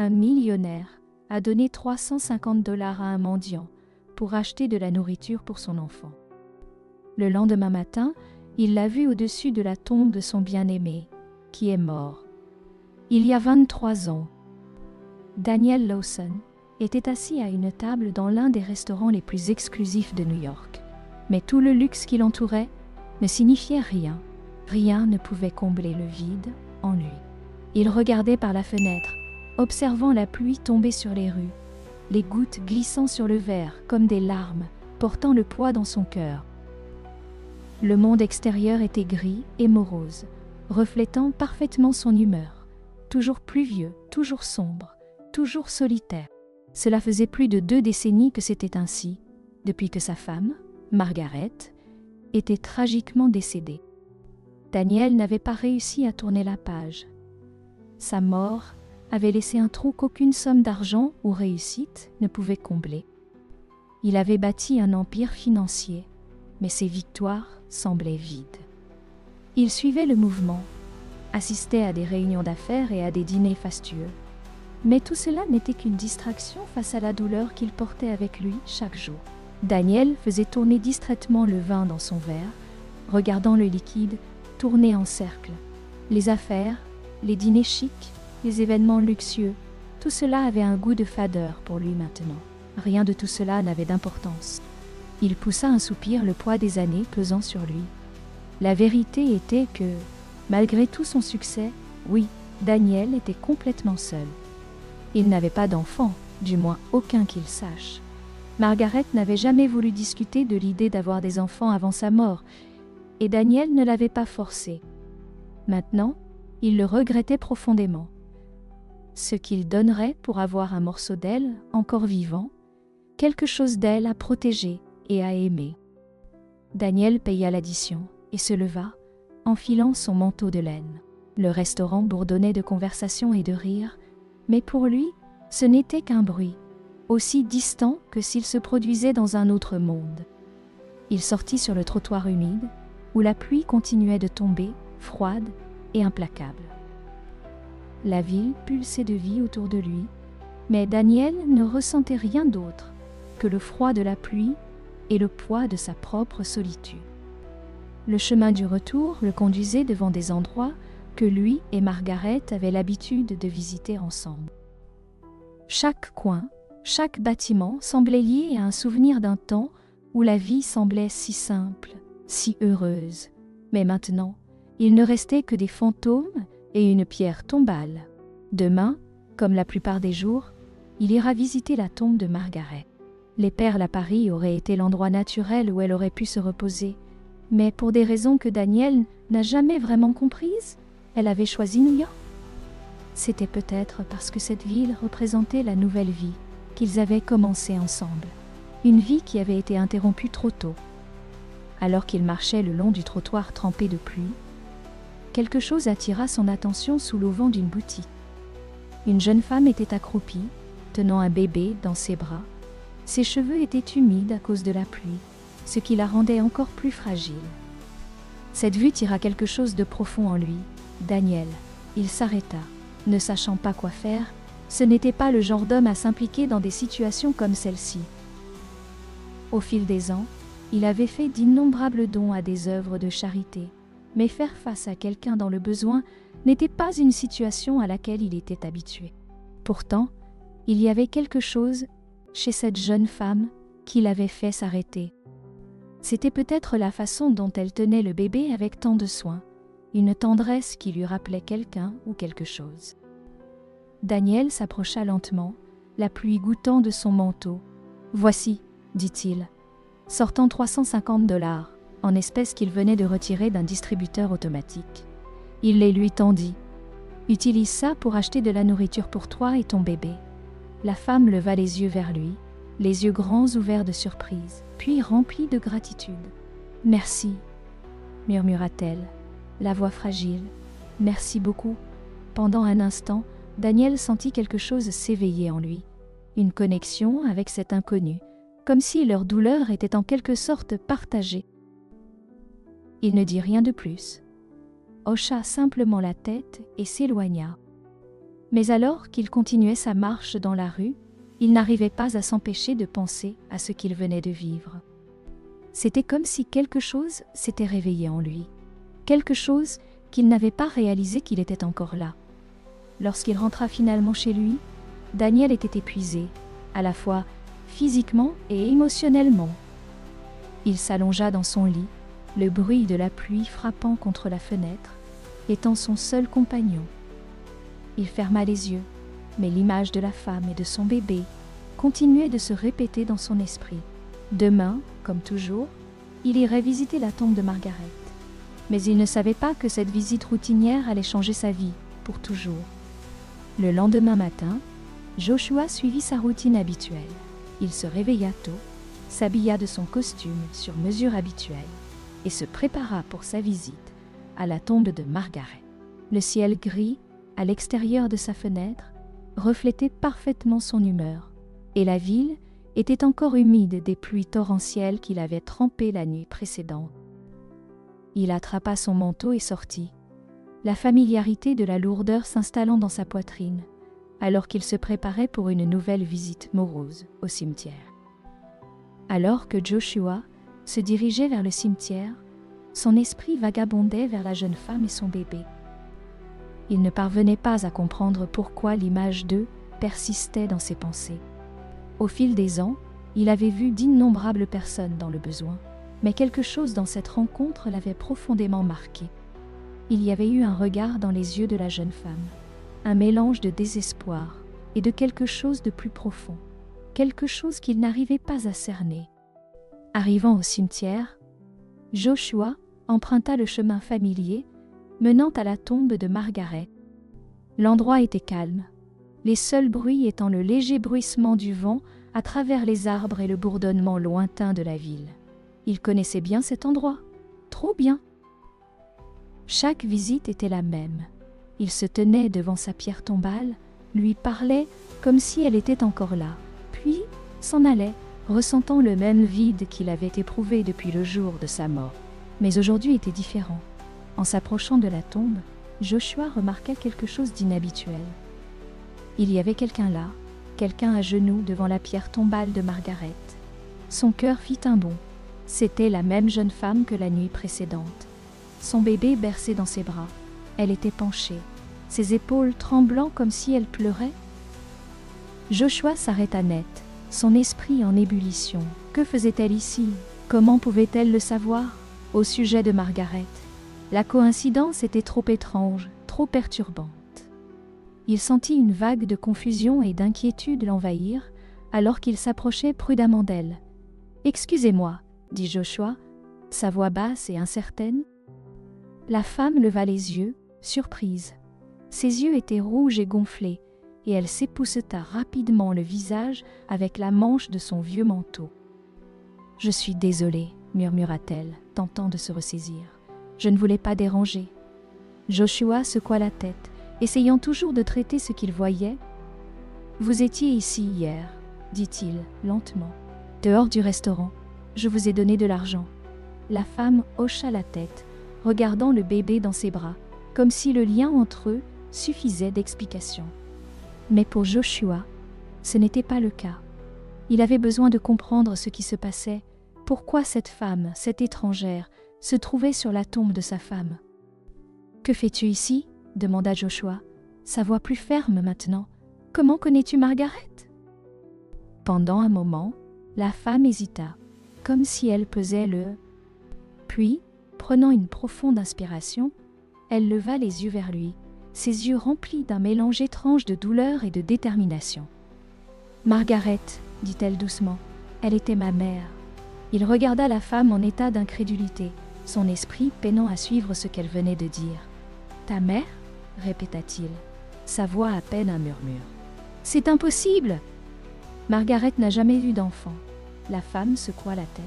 un millionnaire, a donné 350 $ à un mendiant pour acheter de la nourriture pour son enfant. Le lendemain matin, il l'a vu au-dessus de la tombe de son bien-aimé, qui est mort. Il y a 23 ans. Daniel Lawson était assis à une table dans l'un des restaurants les plus exclusifs de New York. Mais tout le luxe qui l'entourait ne signifiait rien. Rien ne pouvait combler le vide en lui. Il regardait par la fenêtre, observant la pluie tomber sur les rues, les gouttes glissant sur le verre comme des larmes, portant le poids dans son cœur. Le monde extérieur était gris et morose, reflétant parfaitement son humeur, toujours pluvieux, toujours sombre, toujours solitaire. Cela faisait plus de 2 décennies que c'était ainsi, depuis que sa femme, Margaret, était tragiquement décédée. Daniel n'avait pas réussi à tourner la page. Sa mort avait laissé un trou qu'aucune somme d'argent ou réussite ne pouvait combler. Il avait bâti un empire financier, mais ses victoires semblaient vides. Il suivait le mouvement, assistait à des réunions d'affaires et à des dîners fastueux. Mais tout cela n'était qu'une distraction face à la douleur qu'il portait avec lui chaque jour. Daniel faisait tourner distraitement le vin dans son verre, regardant le liquide tourner en cercle. Les affaires, les dîners chics, les événements luxueux, tout cela avait un goût de fadeur pour lui maintenant. Rien de tout cela n'avait d'importance. Il poussa un soupir, le poids des années pesant sur lui. La vérité était que, malgré tout son succès, oui, Daniel était complètement seul. Il n'avait pas d'enfant, du moins aucun qu'il sache. Margaret n'avait jamais voulu discuter de l'idée d'avoir des enfants avant sa mort, et Daniel ne l'avait pas forcé. Maintenant, il le regrettait profondément. Ce qu'il donnerait pour avoir un morceau d'elle encore vivant, quelque chose d'elle à protéger et à aimer. Daniel paya l'addition et se leva, enfilant son manteau de laine. Le restaurant bourdonnait de conversations et de rires, mais pour lui, ce n'était qu'un bruit, aussi distant que s'il se produisait dans un autre monde. Il sortit sur le trottoir humide, où la pluie continuait de tomber, froide et implacable. La ville pulsait de vie autour de lui, mais Daniel ne ressentait rien d'autre que le froid de la pluie et le poids de sa propre solitude. Le chemin du retour le conduisait devant des endroits que lui et Margaret avaient l'habitude de visiter ensemble. Chaque coin, chaque bâtiment semblait lié à un souvenir d'un temps où la vie semblait si simple, si heureuse. Mais maintenant, il ne restait que des fantômes et une pierre tombale. Demain, comme la plupart des jours, il ira visiter la tombe de Margaret. Les perles à Paris auraient été l'endroit naturel où elle aurait pu se reposer, mais pour des raisons que Daniel n'a jamais vraiment comprises, elle avait choisi New York. C'était peut-être parce que cette ville représentait la nouvelle vie qu'ils avaient commencée ensemble, une vie qui avait été interrompue trop tôt. Alors qu'il marchait le long du trottoir trempé de pluie, quelque chose attira son attention sous l'auvent d'une boutique. Une jeune femme était accroupie, tenant un bébé dans ses bras. Ses cheveux étaient humides à cause de la pluie, ce qui la rendait encore plus fragile. Cette vue tira quelque chose de profond en lui. Daniel, il s'arrêta, ne sachant pas quoi faire. Ce n'était pas le genre d'homme à s'impliquer dans des situations comme celle-ci. Au fil des ans, il avait fait d'innombrables dons à des œuvres de charité, mais faire face à quelqu'un dans le besoin n'était pas une situation à laquelle il était habitué. Pourtant, il y avait quelque chose chez cette jeune femme qui l'avait fait s'arrêter. C'était peut-être la façon dont elle tenait le bébé avec tant de soin, une tendresse qui lui rappelait quelqu'un ou quelque chose. Daniel s'approcha lentement, la pluie goûtant de son manteau. « Voici, dit-il, sortant 350 $ en espèces qu'il venait de retirer d'un distributeur automatique. Il les lui tendit. « Utilise ça pour acheter de la nourriture pour toi et ton bébé. » La femme leva les yeux vers lui, les yeux grands ouverts de surprise, puis remplis de gratitude. « Merci, murmura-t-elle, la voix fragile. « Merci beaucoup. » Pendant un instant, Daniel sentit quelque chose s'éveiller en lui, une connexion avec cet inconnu, comme si leur douleur était en quelque sorte partagée. Il ne dit rien de plus, hocha simplement la tête et s'éloigna. Mais alors qu'il continuait sa marche dans la rue, il n'arrivait pas à s'empêcher de penser à ce qu'il venait de vivre. C'était comme si quelque chose s'était réveillé en lui, quelque chose qu'il n'avait pas réalisé qu'il était encore là. Lorsqu'il rentra finalement chez lui, Daniel était épuisé, à la fois physiquement et émotionnellement. Il s'allongea dans son lit, le bruit de la pluie frappant contre la fenêtre, étant son seul compagnon. Il ferma les yeux, mais l'image de la femme et de son bébé continuait de se répéter dans son esprit. Demain, comme toujours, il irait visiter la tombe de Margaret. Mais il ne savait pas que cette visite routinière allait changer sa vie, pour toujours. Le lendemain matin, Joshua suivit sa routine habituelle. Il se réveilla tôt, s'habilla de son costume sur mesure habituelle et se prépara pour sa visite à la tombe de Margaret. Le ciel gris, à l'extérieur de sa fenêtre, reflétait parfaitement son humeur, et la ville était encore humide des pluies torrentielles qu'il avait trempées la nuit précédente. Il attrapa son manteau et sortit, la familiarité de la lourdeur s'installant dans sa poitrine, alors qu'il se préparait pour une nouvelle visite morose au cimetière. Alors que Joshua se dirigeait vers le cimetière, son esprit vagabondait vers la jeune femme et son bébé. Il ne parvenait pas à comprendre pourquoi l'image d'eux persistait dans ses pensées. Au fil des ans, il avait vu d'innombrables personnes dans le besoin, mais quelque chose dans cette rencontre l'avait profondément marqué. Il y avait eu un regard dans les yeux de la jeune femme, un mélange de désespoir et de quelque chose de plus profond, quelque chose qu'il n'arrivait pas à cerner. Arrivant au cimetière, Joshua emprunta le chemin familier menant à la tombe de Margaret. L'endroit était calme, les seuls bruits étant le léger bruissement du vent à travers les arbres et le bourdonnement lointain de la ville. Il connaissait bien cet endroit, trop bien. Chaque visite était la même. Il se tenait devant sa pierre tombale, lui parlait comme si elle était encore là, puis s'en allait, ressentant le même vide qu'il avait éprouvé depuis le jour de sa mort. Mais aujourd'hui était différent. En s'approchant de la tombe, Joshua remarqua quelque chose d'inhabituel. Il y avait quelqu'un là, quelqu'un à genoux devant la pierre tombale de Margaret. Son cœur fit un bond. C'était la même jeune femme que la nuit précédente. Son bébé bercé dans ses bras. Elle était penchée, ses épaules tremblant comme si elle pleurait. Joshua s'arrêta net, son esprit en ébullition. Que faisait-elle ici? Comment pouvait-elle le savoir? Au sujet de Margaret, la coïncidence était trop étrange, trop perturbante. Il sentit une vague de confusion et d'inquiétude l'envahir, alors qu'il s'approchait prudemment d'elle. « Excusez-moi, » dit Joshua, sa voix basse et incertaine. La femme leva les yeux, surprise. Ses yeux étaient rouges et gonflés, et elle s'épousseta rapidement le visage avec la manche de son vieux manteau. « Je suis désolée, » murmura-t-elle, tentant de se ressaisir. « Je ne voulais pas déranger. » Joshua secoua la tête, essayant toujours de traiter ce qu'il voyait. « Vous étiez ici hier, » dit-il lentement. « Dehors du restaurant. Je vous ai donné de l'argent. » La femme hocha la tête, regardant le bébé dans ses bras, comme si le lien entre eux suffisait d'explication. Mais pour Joshua, ce n'était pas le cas. Il avait besoin de comprendre ce qui se passait, pourquoi cette femme, cette étrangère, se trouvait sur la tombe de sa femme. « Que fais-tu ici ?» demanda Joshua, sa voix plus ferme maintenant. « Comment connais-tu Margaret ?» Pendant un moment, la femme hésita, comme si elle pesait le « Puis, prenant une profonde inspiration, elle leva les yeux vers lui, ses yeux remplis d'un mélange étrange de douleur et de détermination. « Margaret, dit-elle doucement, elle était ma mère. » Il regarda la femme en état d'incrédulité, son esprit peinant à suivre ce qu'elle venait de dire. « Ta mère ?» répéta-t-il, sa voix à peine un murmure. « C'est impossible !» Margaret n'a jamais eu d'enfant. La femme secoua la tête,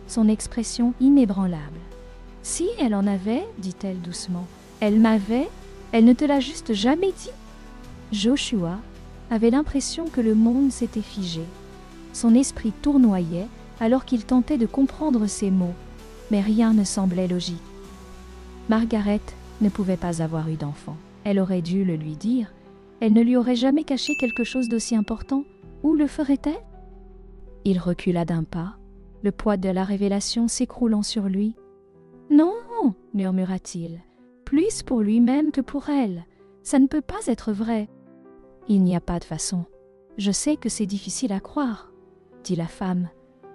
son expression inébranlable. « Si elle en avait, dit-elle doucement, elle m'avait, elle ne te l'a juste jamais dit ?» Joshua avait l'impression que le monde s'était figé. Son esprit tournoyait alors qu'il tentait de comprendre ces mots, mais rien ne semblait logique. Margaret ne pouvait pas avoir eu d'enfant. Elle aurait dû le lui dire, Elle ne lui aurait jamais caché quelque chose d'aussi important. Où le ferait-elle? Il recula d'un pas, le poids de la révélation s'écroulant sur lui. Non, murmura-t-il, plus pour lui-même que pour elle. Ça ne peut pas être vrai. Il n'y a pas de façon. Je sais que c'est difficile à croire, dit la femme,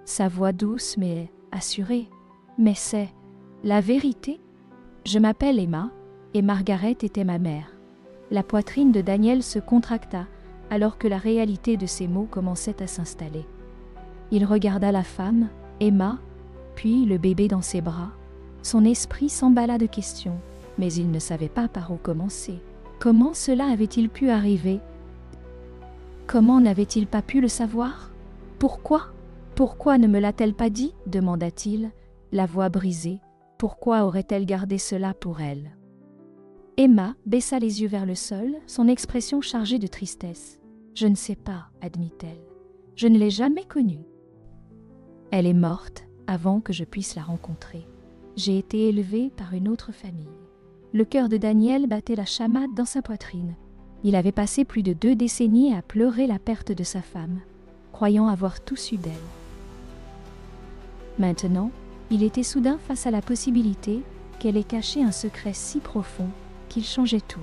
sa voix douce mais assurée. Mais c'est la vérité. Je m'appelle Emma, et Margaret était ma mère. La poitrine de Daniel se contracta, alors que la réalité de ces mots commençait à s'installer. Il regarda la femme, Emma, puis le bébé dans ses bras. Son esprit s'emballa de questions, mais il ne savait pas par où commencer. Comment cela avait-il pu arriver? Comment n'avait-il pas pu le savoir? Pourquoi? Pourquoi ne me l'a-t-elle pas dit? Demanda-t-il, la voix brisée. Pourquoi aurait-elle gardé cela pour elle? Emma baissa les yeux vers le sol, son expression chargée de tristesse. Je ne sais pas, admit-elle. Je ne l'ai jamais connue. Elle est morte avant que je puisse la rencontrer. J'ai été élevée par une autre famille. Le cœur de Daniel battait la chamade dans sa poitrine. Il avait passé plus de 2 décennies à pleurer la perte de sa femme, croyant avoir tout su d'elle. Maintenant, il était soudain face à la possibilité qu'elle ait caché un secret si profond qu'il changeait tout.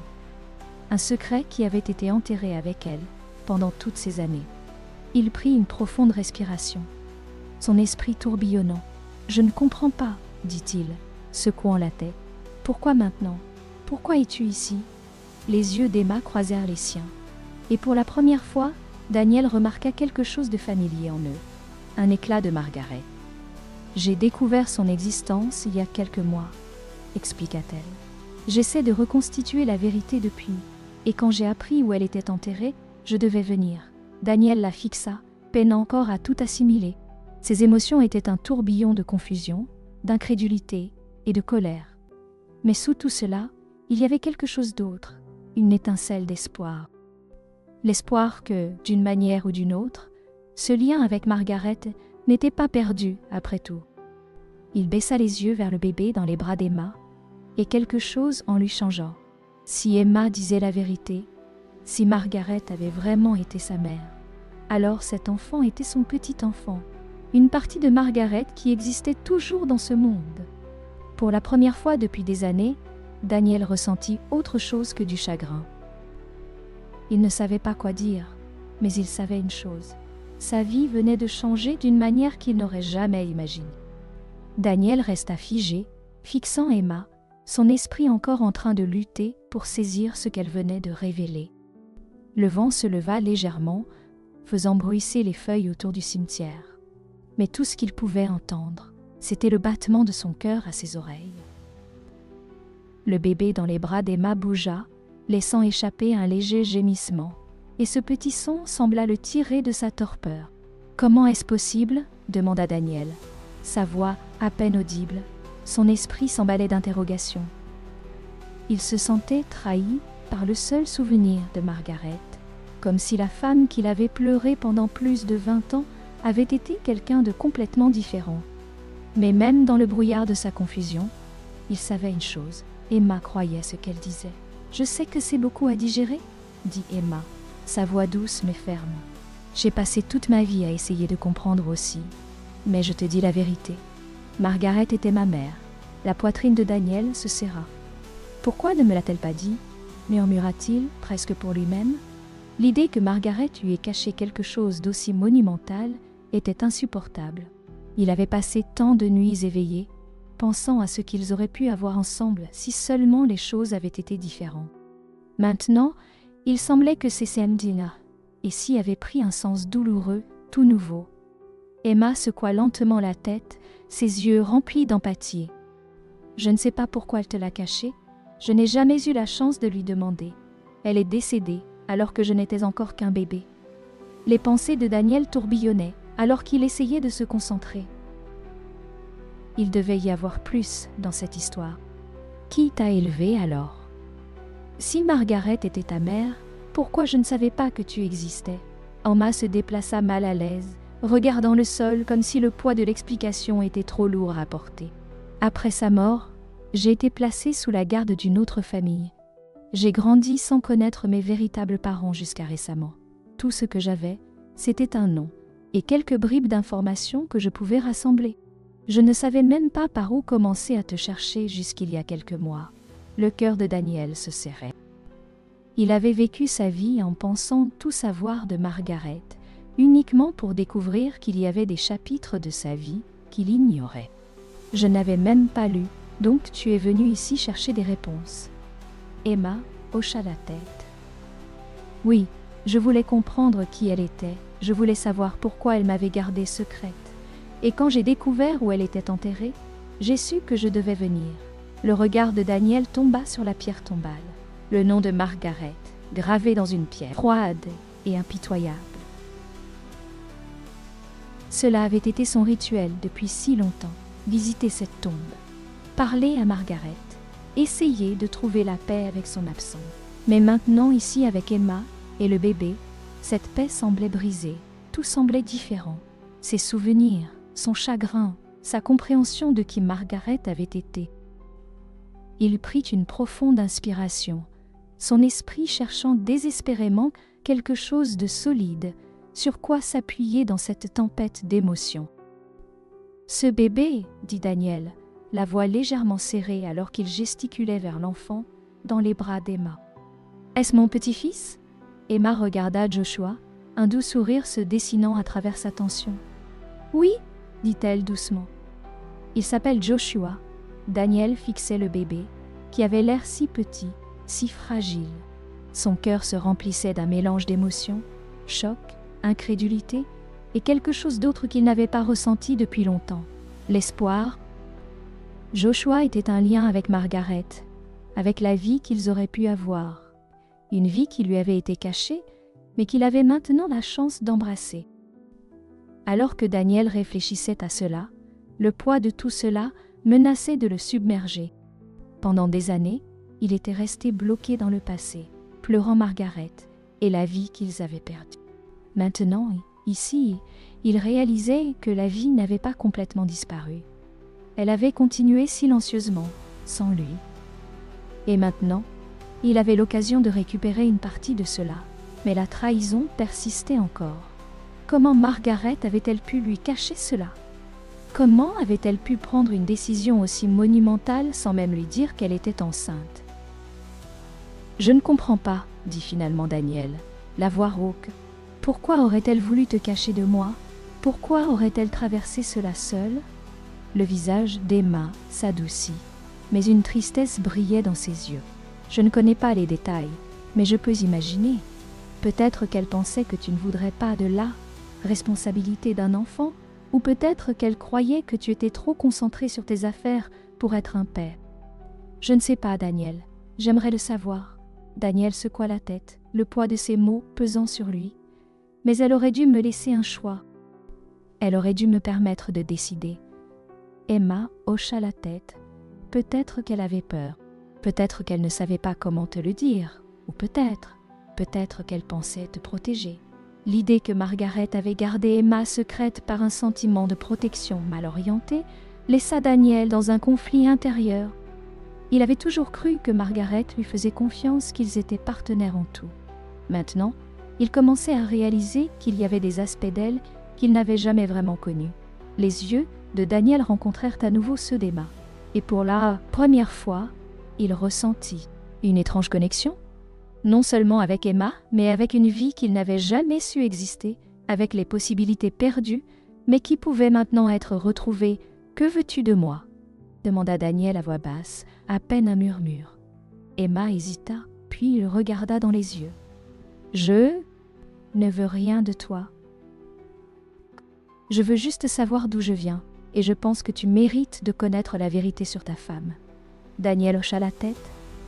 Un secret qui avait été enterré avec elle pendant toutes ces années. Il prit une profonde respiration, son esprit tourbillonnant. « Je ne comprends pas, dit-il, secouant la tête. Pourquoi maintenant? Pourquoi es-tu ici? Les yeux d'Emma croisèrent les siens. Et pour la première fois, Daniel remarqua quelque chose de familier en eux. Un éclat de Margaret. J'ai découvert son existence il y a quelques mois, expliqua-t-elle. J'essaie de reconstituer la vérité depuis, et quand j'ai appris où elle était enterrée, je devais venir. Daniel la fixa, peinant encore à tout assimiler. Ses émotions étaient un tourbillon de confusion, d'incrédulité et de colère. Mais sous tout cela, il y avait quelque chose d'autre, une étincelle d'espoir. L'espoir que, d'une manière ou d'une autre, ce lien avec Margaret n'était pas perdu après tout. Il baissa les yeux vers le bébé dans les bras d'Emma, et quelque chose en lui changea. Si Emma disait la vérité, si Margaret avait vraiment été sa mère, alors cet enfant était son petit enfant, une partie de Margaret qui existait toujours dans ce monde. Pour la première fois depuis des années, Daniel ressentit autre chose que du chagrin. Il ne savait pas quoi dire, mais il savait une chose. Sa vie venait de changer d'une manière qu'il n'aurait jamais imaginée. Daniel resta figé, fixant Emma, son esprit encore en train de lutter pour saisir ce qu'elle venait de révéler. Le vent se leva légèrement, faisant bruisser les feuilles autour du cimetière. Mais tout ce qu'il pouvait entendre, c'était le battement de son cœur à ses oreilles. Le bébé dans les bras d'Emma bougea, laissant échapper un léger gémissement, et ce petit son sembla le tirer de sa torpeur. « Comment est-ce possible ?» demanda Daniel. Sa voix à peine audible, son esprit s'emballait d'interrogations. Il se sentait trahi par le seul souvenir de Margaret, comme si la femme qu'il avait pleurée pendant plus de 20 ans avait été quelqu'un de complètement différent. Mais même dans le brouillard de sa confusion, il savait une chose. Emma croyait ce qu'elle disait. « Je sais que c'est beaucoup à digérer, » dit Emma, sa voix douce mais ferme. « J'ai passé toute ma vie à essayer de comprendre aussi. Mais je te dis la vérité. Margaret était ma mère. » La poitrine de Daniel se serra. « Pourquoi ne me l'a-t-elle pas dit ?» murmura-t-il, presque pour lui-même. L'idée que Margaret lui ait caché quelque chose d'aussi monumental était insupportable. Il avait passé tant de nuits éveillées, pensant à ce qu'ils auraient pu avoir ensemble si seulement les choses avaient été différentes. Maintenant, il semblait que ces scènes-là, ici, avaient pris un sens douloureux, tout nouveau. Emma secoua lentement la tête, ses yeux remplis d'empathie. « Je ne sais pas pourquoi elle te l'a caché. Je n'ai jamais eu la chance de lui demander. Elle est décédée, alors que je n'étais encore qu'un bébé. » Les pensées de Daniel tourbillonnaient, alors qu'il essayait de se concentrer. Il devait y avoir plus dans cette histoire. Qui t'a élevé alors? Si Margaret était ta mère, pourquoi je ne savais pas que tu existais? Emma se déplaça mal à l'aise, regardant le sol comme si le poids de l'explication était trop lourd à porter. Après sa mort, j'ai été placée sous la garde d'une autre famille. J'ai grandi sans connaître mes véritables parents jusqu'à récemment. Tout ce que j'avais, c'était un nom et quelques bribes d'informations que je pouvais rassembler. Je ne savais même pas par où commencer à te chercher jusqu'il y a quelques mois. Le cœur de Daniel se serrait. Il avait vécu sa vie en pensant tout savoir de Margaret, uniquement pour découvrir qu'il y avait des chapitres de sa vie qu'il ignorait. Je n'avais même pas lu, donc tu es venu ici chercher des réponses. Emma hocha la tête. Oui, je voulais comprendre qui elle était, je voulais savoir pourquoi elle m'avait gardée secrète. Et quand j'ai découvert où elle était enterrée, j'ai su que je devais venir. Le regard de Daniel tomba sur la pierre tombale. Le nom de Margaret, gravé dans une pierre froide et impitoyable. Cela avait été son rituel depuis si longtemps, visiter cette tombe, parler à Margaret, essayer de trouver la paix avec son absence. Mais maintenant, ici avec Emma et le bébé, cette paix semblait brisée, tout semblait différent. Ses souvenirs, son chagrin, sa compréhension de qui Margaret avait été. Il prit une profonde inspiration, son esprit cherchant désespérément quelque chose de solide, sur quoi s'appuyer dans cette tempête d'émotions. « Ce bébé, dit Daniel, la voix légèrement serrée alors qu'il gesticulait vers l'enfant, dans les bras d'Emma. « Est-ce mon petit-fils » Emma regarda Joshua, un doux sourire se dessinant à travers sa tension. « Oui, dit-elle doucement. Il s'appelle Joshua. » Daniel fixait le bébé, qui avait l'air si petit, si fragile. Son cœur se remplissait d'un mélange d'émotions, choc, incrédulité et quelque chose d'autre qu'il n'avait pas ressenti depuis longtemps, l'espoir. Joshua était un lien avec Margaret, avec la vie qu'ils auraient pu avoir, une vie qui lui avait été cachée, mais qu'il avait maintenant la chance d'embrasser. Alors que Daniel réfléchissait à cela, le poids de tout cela menaçait de le submerger. Pendant des années, il était resté bloqué dans le passé, pleurant Margaret et la vie qu'ils avaient perdue. Maintenant, ici, il réalisait que la vie n'avait pas complètement disparu. Elle avait continué silencieusement, sans lui. Et maintenant, il avait l'occasion de récupérer une partie de cela, mais la trahison persistait encore. Comment Margaret avait-elle pu lui cacher cela? Comment avait-elle pu prendre une décision aussi monumentale sans même lui dire qu'elle était enceinte? « Je ne comprends pas, dit finalement Daniel, la voix rauque. Pourquoi aurait-elle voulu te cacher de moi? Pourquoi aurait-elle traversé cela seule? » Le visage d'Emma s'adoucit, mais une tristesse brillait dans ses yeux. « Je ne connais pas les détails, mais je peux imaginer. Peut-être qu'elle pensait que tu ne voudrais pas de la responsabilité d'un enfant, ou peut-être qu'elle croyait que tu étais trop concentré sur tes affaires pour être un père. Je ne sais pas, Daniel. J'aimerais le savoir. » Daniel secoua la tête, le poids de ses mots pesant sur lui. Mais elle aurait dû me laisser un choix. Elle aurait dû me permettre de décider. Emma hocha la tête. Peut-être qu'elle avait peur. Peut-être qu'elle ne savait pas comment te le dire. Ou peut-être qu'elle pensait te protéger. L'idée que Margaret avait gardé Emma secrète par un sentiment de protection mal orienté laissa Daniel dans un conflit intérieur. Il avait toujours cru que Margaret lui faisait confiance, qu'ils étaient partenaires en tout. Maintenant, il commençait à réaliser qu'il y avait des aspects d'elle qu'il n'avait jamais vraiment connus. Les yeux de Daniel rencontrèrent à nouveau ceux d'Emma. Et pour la première fois, il ressentit une étrange connexion. Non seulement avec Emma, mais avec une vie qu'il n'avait jamais su exister, avec les possibilités perdues, mais qui pouvaient maintenant être retrouvées. « Que veux-tu de moi ?» demanda Daniel à voix basse, à peine un murmure. Emma hésita, puis il regarda dans les yeux. « Je ne veux rien de toi. Je veux juste savoir d'où je viens, et je pense que tu mérites de connaître la vérité sur ta femme. » Daniel hocha la tête,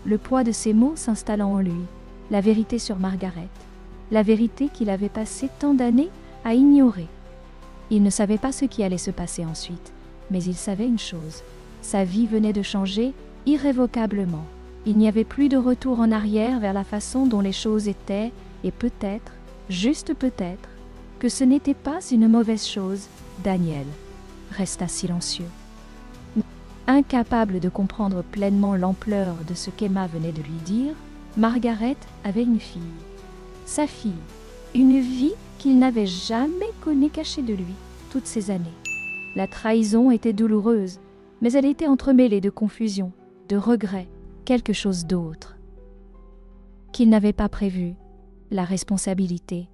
le poids de ses mots s'installant en lui. La vérité sur Margaret, la vérité qu'il avait passé tant d'années à ignorer. Il ne savait pas ce qui allait se passer ensuite, mais il savait une chose. Sa vie venait de changer irrévocablement. Il n'y avait plus de retour en arrière vers la façon dont les choses étaient, et peut-être, juste peut-être, que ce n'était pas une mauvaise chose. Daniel resta silencieux. Incapable de comprendre pleinement l'ampleur de ce qu'Emma venait de lui dire, Margaret avait une fille. Sa fille. Une vie qu'il n'avait jamais connue cachée de lui toutes ces années. La trahison était douloureuse, mais elle était entremêlée de confusion, de regrets, quelque chose d'autre qu'il n'avait pas prévu, la responsabilité.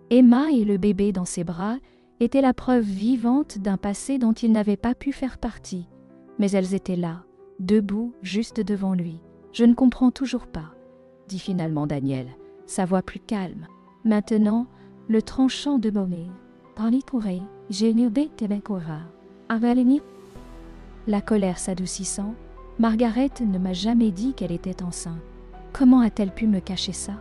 Emma et le bébé dans ses bras étaient la preuve vivante d'un passé dont il n'avait pas pu faire partie, mais elles étaient là, debout, juste devant lui. « Je ne comprends toujours pas », dit finalement Daniel, sa voix plus calme. Maintenant, le tranchant de Bomé. La colère s'adoucissant, Margaret ne m'a jamais dit qu'elle était enceinte. Comment a-t-elle pu me cacher ça?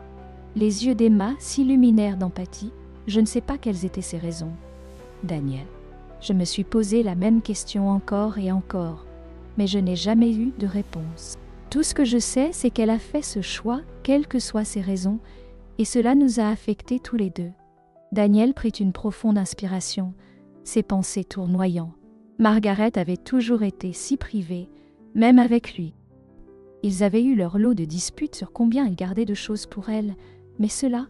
Les yeux d'Emma s'illuminèrent d'empathie. Je ne sais pas quelles étaient ses raisons. Daniel, je me suis posé la même question encore et encore, mais je n'ai jamais eu de réponse. Tout ce que je sais, c'est qu'elle a fait ce choix, quelles que soient ses raisons, et cela nous a affectés tous les deux. Daniel prit une profonde inspiration, ses pensées tournoyant. Margaret avait toujours été si privée, même avec lui. Ils avaient eu leur lot de disputes sur combien il gardait de choses pour elle, mais cela,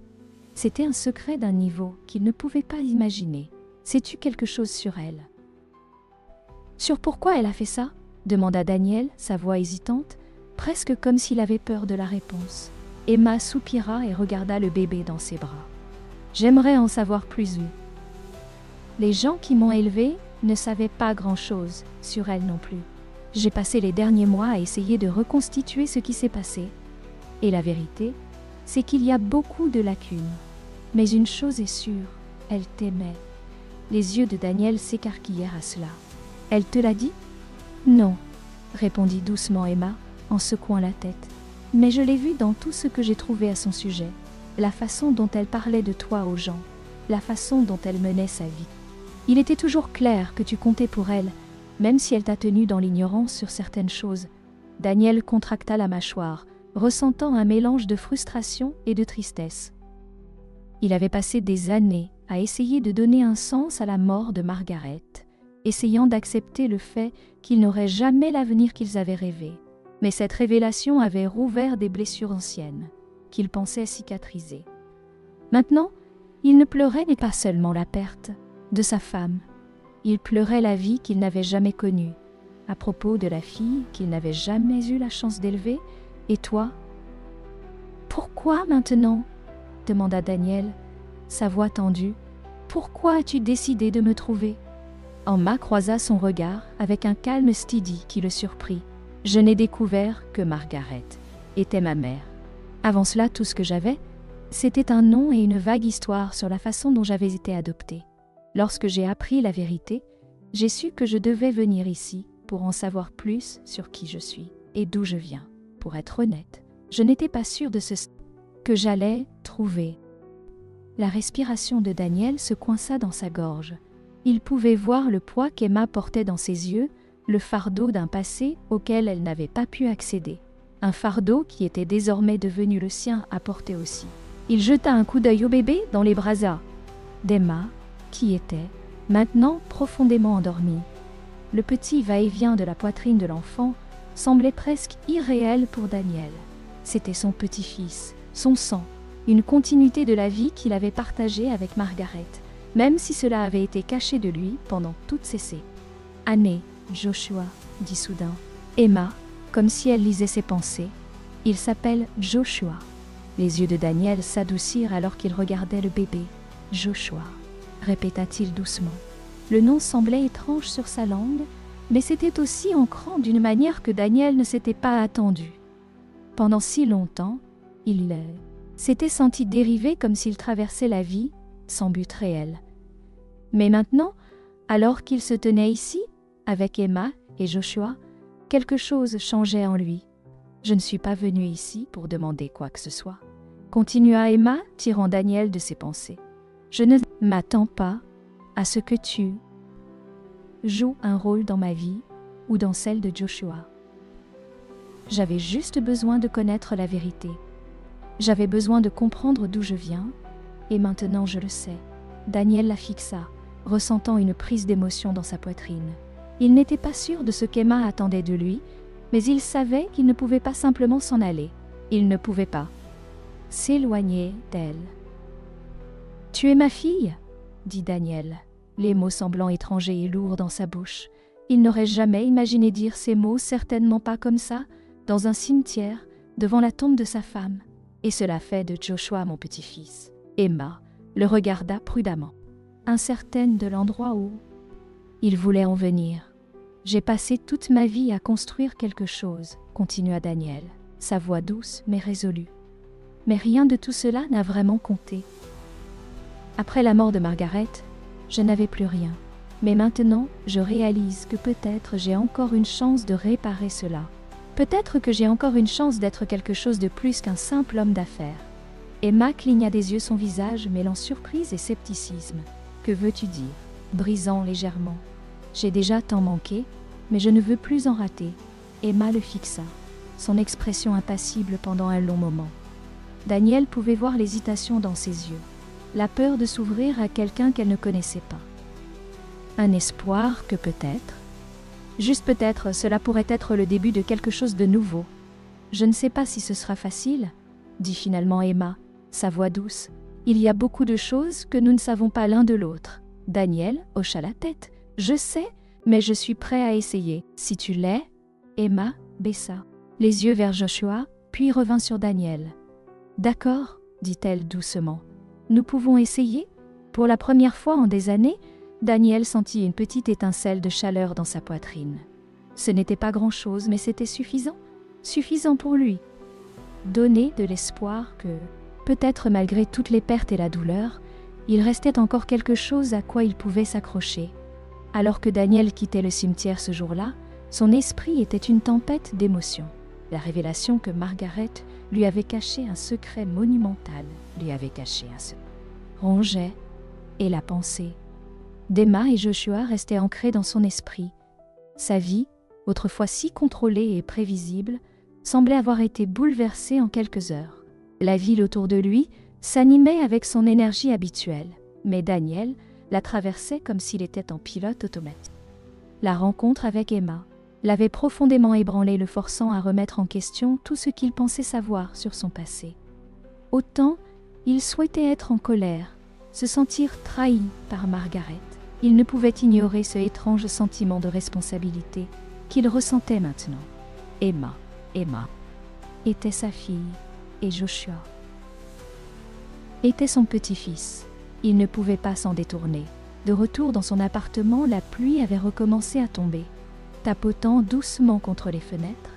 c'était un secret d'un niveau qu'il ne pouvait pas imaginer. Sais-tu quelque chose sur elle? Sur pourquoi elle a fait ça? Demanda Daniel, sa voix hésitante, presque comme s'il avait peur de la réponse. Emma soupira et regarda le bébé dans ses bras. J'aimerais en savoir plus. Les gens qui m'ont élevée ne savaient pas grand-chose sur elle non plus. J'ai passé les derniers mois à essayer de reconstituer ce qui s'est passé. Et la vérité, c'est qu'il y a beaucoup de lacunes. Mais une chose est sûre, elle t'aimait. Les yeux de Daniel s'écarquillèrent à cela. Elle te l'a dit? Non, répondit doucement Emma, en secouant la tête. Mais je l'ai vue dans tout ce que j'ai trouvé à son sujet. La façon dont elle parlait de toi aux gens, la façon dont elle menait sa vie. Il était toujours clair que tu comptais pour elle, même si elle t'a tenu dans l'ignorance sur certaines choses. Daniel contracta la mâchoire, ressentant un mélange de frustration et de tristesse. Il avait passé des années à essayer de donner un sens à la mort de Margaret, essayant d'accepter le fait qu'ils n'auraient jamais l'avenir qu'ils avaient rêvé. Mais cette révélation avait rouvert des blessures anciennes, qu'il pensait cicatriser. Maintenant, il ne pleurait pas seulement la perte de sa femme, il pleurait la vie qu'il n'avait jamais connue, à propos de la fille qu'il n'avait jamais eu la chance d'élever, et toi? Pourquoi maintenant? Demanda Daniel, sa voix tendue. Pourquoi as-tu décidé de me trouver? Emma croisa son regard avec un calme steady qui le surprit. Je n'ai découvert que Margaret était ma mère. Avant cela, tout ce que j'avais, c'était un nom et une vague histoire sur la façon dont j'avais été adoptée. Lorsque j'ai appris la vérité, j'ai su que je devais venir ici pour en savoir plus sur qui je suis et d'où je viens. Pour être honnête, je n'étais pas sûre de ce que j'allais trouver. La respiration de Daniel se coinça dans sa gorge. Il pouvait voir le poids qu'Emma portait dans ses yeux, le fardeau d'un passé auquel elle n'avait pas pu accéder. Un fardeau qui était désormais devenu le sien à porter aussi. Il jeta un coup d'œil au bébé dans les bras d'Emma, qui était, maintenant profondément endormie. Le petit va-et-vient de la poitrine de l'enfant semblait presque irréel pour Daniel. C'était son petit-fils, son sang, une continuité de la vie qu'il avait partagée avec Margaret, même si cela avait été caché de lui pendant toutes ces années. Joshua, dit soudain Emma, comme si elle lisait ses pensées. Il s'appelle Joshua. Les yeux de Daniel s'adoucirent alors qu'il regardait le bébé. Joshua, répéta-t-il doucement. Le nom semblait étrange sur sa langue, mais c'était aussi ancrant d'une manière que Daniel ne s'était pas attendu. Pendant si longtemps, il s'était senti dérivé comme s'il traversait la vie sans but réel. Mais maintenant, alors qu'il se tenait ici, avec Emma et Joshua, quelque chose changeait en lui. « Je ne suis pas venue ici pour demander quoi que ce soit. » Continua Emma, tirant Daniel de ses pensées. « Je ne m'attends pas à ce que tu joues un rôle dans ma vie ou dans celle de Joshua. J'avais juste besoin de connaître la vérité. J'avais besoin de comprendre d'où je viens, et maintenant je le sais. » Daniel la fixa, ressentant une prise d'émotion dans sa poitrine. Il n'était pas sûr de ce qu'Emma attendait de lui, mais il savait qu'il ne pouvait pas simplement s'en aller. Il ne pouvait pas s'éloigner d'elle. « Tu es ma fille ?» dit Daniel, les mots semblant étrangers et lourds dans sa bouche. Il n'aurait jamais imaginé dire ces mots, certainement pas comme ça, dans un cimetière, devant la tombe de sa femme. Et cela fait de Joshua mon petit-fils. Emma le regarda prudemment, incertaine de l'endroit où il voulait en venir. « J'ai passé toute ma vie à construire quelque chose, » continua Daniel, sa voix douce mais résolue. Mais rien de tout cela n'a vraiment compté. Après la mort de Margaret, je n'avais plus rien. Mais maintenant, je réalise que peut-être j'ai encore une chance de réparer cela. Peut-être que j'ai encore une chance d'être quelque chose de plus qu'un simple homme d'affaires. Emma cligna des yeux, son visage mêlant surprise et scepticisme. « Que veux-tu dire ?» brisant légèrement. « J'ai déjà tant manqué, mais je ne veux plus en rater. » Emma le fixa, son expression impassible pendant un long moment. Daniel pouvait voir l'hésitation dans ses yeux, la peur de s'ouvrir à quelqu'un qu'elle ne connaissait pas. Un espoir que peut-être, juste peut-être, cela pourrait être le début de quelque chose de nouveau. « Je ne sais pas si ce sera facile, » dit finalement Emma, sa voix douce. « Il y a beaucoup de choses que nous ne savons pas l'un de l'autre. » Daniel hocha la tête. « Je sais, mais je suis prêt à essayer. Si tu l'es… » Emma baissa les yeux vers Joshua, puis revint sur Daniel. « D'accord, » dit-elle doucement. « Nous pouvons essayer ?» Pour la première fois en des années, Daniel sentit une petite étincelle de chaleur dans sa poitrine. Ce n'était pas grand-chose, mais c'était suffisant. Suffisant pour lui. Donner de l'espoir que, peut-être malgré toutes les pertes et la douleur, il restait encore quelque chose à quoi il pouvait s'accrocher. Alors que Daniel quittait le cimetière ce jour-là, son esprit était une tempête d'émotions. La révélation que Margaret lui avait caché un secret monumental, rongeait, et la pensée d'Emma et Joshua restait ancrée dans son esprit. Sa vie, autrefois si contrôlée et prévisible, semblait avoir été bouleversée en quelques heures. La ville autour de lui s'animait avec son énergie habituelle, mais Daniel la traversait comme s'il était en pilote automatique. La rencontre avec Emma l'avait profondément ébranlé, le forçant à remettre en question tout ce qu'il pensait savoir sur son passé. Autant il souhaitait être en colère, se sentir trahi par Margaret. Il ne pouvait ignorer ce étrange sentiment de responsabilité qu'il ressentait maintenant. Emma était sa fille, et Joshua était son petit-fils. Il ne pouvait pas s'en détourner. De retour dans son appartement, la pluie avait recommencé à tomber, tapotant doucement contre les fenêtres,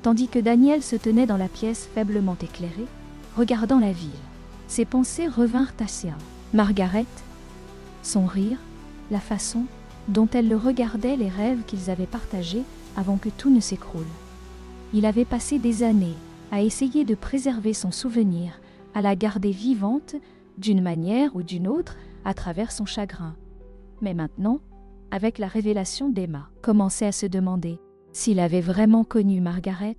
tandis que Daniel se tenait dans la pièce faiblement éclairée, regardant la ville. Ses pensées revinrent à Sia. Margaret, son rire, la façon dont elle le regardait, les rêves qu'ils avaient partagés avant que tout ne s'écroule. Il avait passé des années à essayer de préserver son souvenir, à la garder vivante d'une manière ou d'une autre à travers son chagrin. Mais maintenant, avec la révélation d'Emma, commençait à se demander s'il avait vraiment connu Margaret.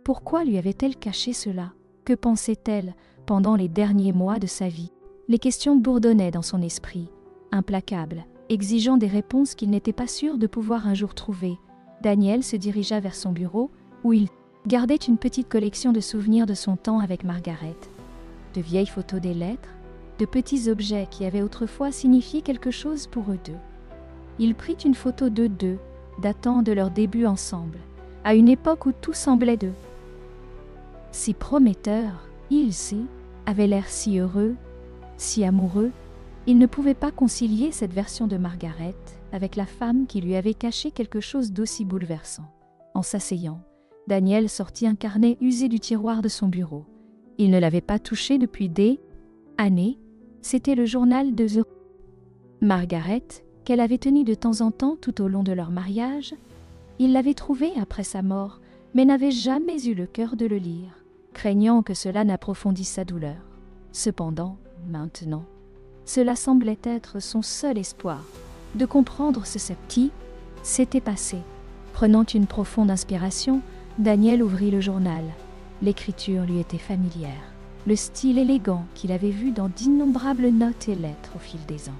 Pourquoi lui avait-elle caché cela? Que pensait-elle pendant les derniers mois de sa vie? Les questions bourdonnaient dans son esprit, implacables, exigeant des réponses qu'il n'était pas sûr de pouvoir un jour trouver. Daniel se dirigea vers son bureau, où il gardait une petite collection de souvenirs de son temps avec Margaret. De vieilles photos, des lettres, de petits objets qui avaient autrefois signifié quelque chose pour eux deux. Il prit une photo d'eux deux, datant de leur début ensemble, à une époque où tout semblait d'eux si prometteur. Ils avaient l'air si heureux, si amoureux. Il ne pouvait pas concilier cette version de Margaret avec la femme qui lui avait caché quelque chose d'aussi bouleversant. En s'asseyant, Daniel sortit un carnet usé du tiroir de son bureau. Il ne l'avait pas touché depuis des années. C'était le journal de Margaret, qu'elle avait tenu de temps en temps tout au long de leur mariage. Il l'avait trouvé après sa mort, mais n'avait jamais eu le cœur de le lire, craignant que cela n'approfondisse sa douleur. Cependant, maintenant, cela semblait être son seul espoir, de comprendre ce qui s'était passé. Prenant une profonde inspiration, Daniel ouvrit le journal. L'écriture lui était familière, le style élégant qu'il avait vu dans d'innombrables notes et lettres au fil des ans.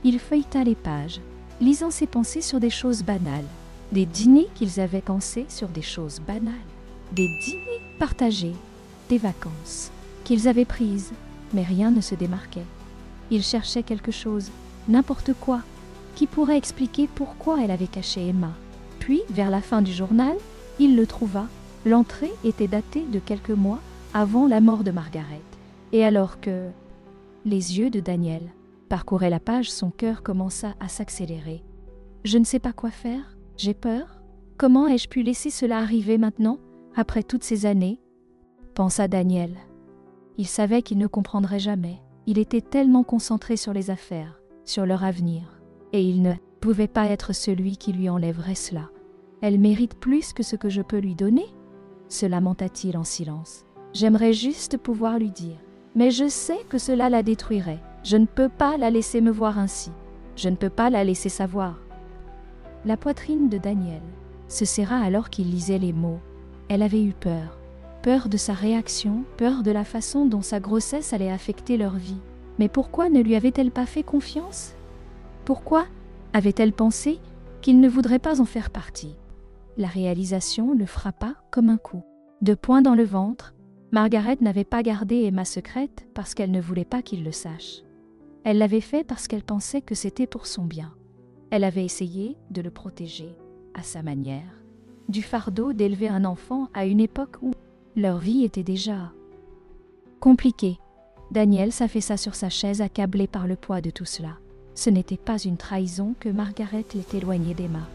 Il feuilleta les pages, lisant ses pensées sur des choses banales, des dîners qu'ils avaient pensés sur des choses banales, des dîners partagés des vacances qu'ils avaient prises, mais rien ne se démarquait. Il cherchait quelque chose, n'importe quoi, qui pourrait expliquer pourquoi elle avait caché Emma. Puis, vers la fin du journal, il le trouva. L'entrée était datée de quelques mois avant la mort de Margaret. Et alors que les yeux de Daniel parcouraient la page, son cœur commença à s'accélérer. « Je ne sais pas quoi faire, j'ai peur. Comment ai-je pu laisser cela arriver maintenant, après toutes ces années ?» pensa Daniel. Il savait qu'il ne comprendrait jamais. Il était tellement concentré sur les affaires, sur leur avenir, et il ne pouvait pas être celui qui lui enlèverait cela. « Elle mérite plus que ce que je peux lui donner ?» se lamenta-t-il en silence. « J'aimerais juste pouvoir lui dire, mais je sais que cela la détruirait. Je ne peux pas la laisser me voir ainsi. Je ne peux pas la laisser savoir. » La poitrine de Daniel se serra alors qu'il lisait les mots. Elle avait eu peur. Peur de sa réaction, peur de la façon dont sa grossesse allait affecter leur vie. Mais pourquoi ne lui avait-elle pas fait confiance? Pourquoi avait-elle pensé qu'il ne voudrait pas en faire partie? La réalisation le frappa comme un coup. De poing dans le ventre, Margaret n'avait pas gardé Emma secrète parce qu'elle ne voulait pas qu'il le sache. Elle l'avait fait parce qu'elle pensait que c'était pour son bien. Elle avait essayé de le protéger, à sa manière, du fardeau d'élever un enfant à une époque où leur vie était déjà compliquée. Daniel s'affaissa sur sa chaise, accablé par le poids de tout cela. Ce n'était pas une trahison que Margaret l'ait éloignée d'Emma.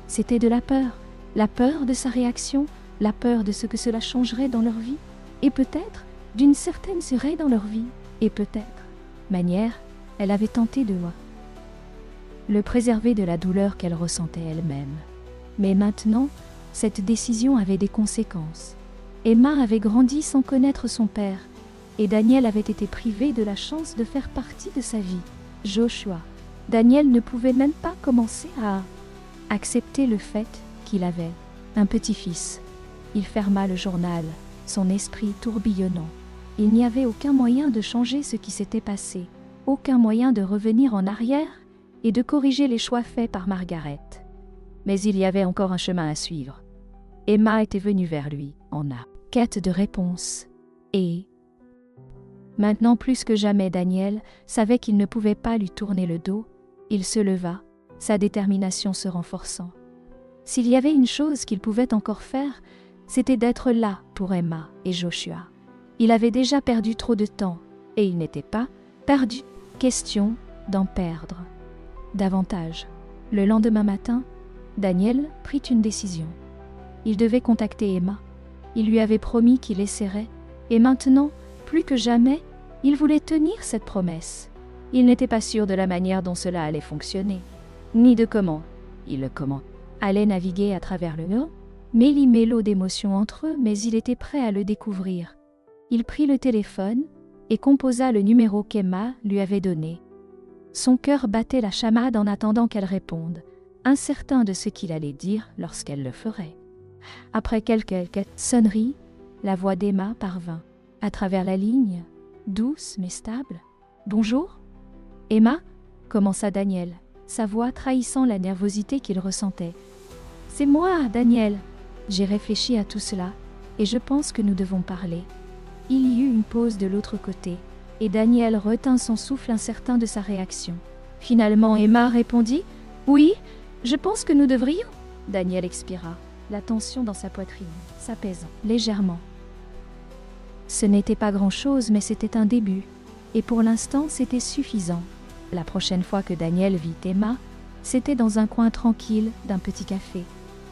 C'était de la peur de sa réaction, la peur de ce que cela changerait dans leur vie, et peut-être d'une certaine serait dans leur vie, et peut-être, manière, elle avait tenté de le préserver de la douleur qu'elle ressentait elle-même. Mais maintenant, cette décision avait des conséquences. Emma avait grandi sans connaître son père, et Daniel avait été privé de la chance de faire partie de sa vie. Joshua. Daniel ne pouvait même pas commencer à accepter le fait qu'il avait un petit-fils. Il ferma le journal, son esprit tourbillonnant. Il n'y avait aucun moyen de changer ce qui s'était passé, aucun moyen de revenir en arrière et de corriger les choix faits par Margaret. Mais il y avait encore un chemin à suivre. Emma était venue vers lui, en quête de réponse. Et maintenant plus que jamais, Daniel savait qu'il ne pouvait pas lui tourner le dos. Il se leva, sa détermination se renforçant. S'il y avait une chose qu'il pouvait encore faire, c'était d'être là pour Emma et Joshua. Il avait déjà perdu trop de temps, et il n'était pas perdu. Question d'en perdre davantage. Le lendemain matin, Daniel prit une décision. Il devait contacter Emma. Il lui avait promis qu'il essaierait, et maintenant, plus que jamais, il voulait tenir cette promesse. Il n'était pas sûr de la manière dont cela allait fonctionner, ni de comment allait naviguer à travers le nord, méli-mélo d'émotions entre eux, mais il était prêt à le découvrir. Il prit le téléphone et composa le numéro qu'Emma lui avait donné. Son cœur battait la chamade en attendant qu'elle réponde, incertain de ce qu'il allait dire lorsqu'elle le ferait. Après quelques sonneries, la voix d'Emma parvint, à travers la ligne, douce mais stable. « Bonjour ?» « Emma ?» commença Daniel, sa voix trahissant la nervosité qu'il ressentait. « C'est moi, Daniel. J'ai réfléchi à tout cela, et je pense que nous devons parler. » Il y eut une pause de l'autre côté, et Daniel retint son souffle incertain de sa réaction. Finalement, Emma répondit « Oui, je pense que nous devrions. » Daniel expira, la tension dans sa poitrine s'apaisant légèrement. Ce n'était pas grand-chose, mais c'était un début, et pour l'instant, c'était suffisant. La prochaine fois que Daniel vit Emma, c'était dans un coin tranquille d'un petit café,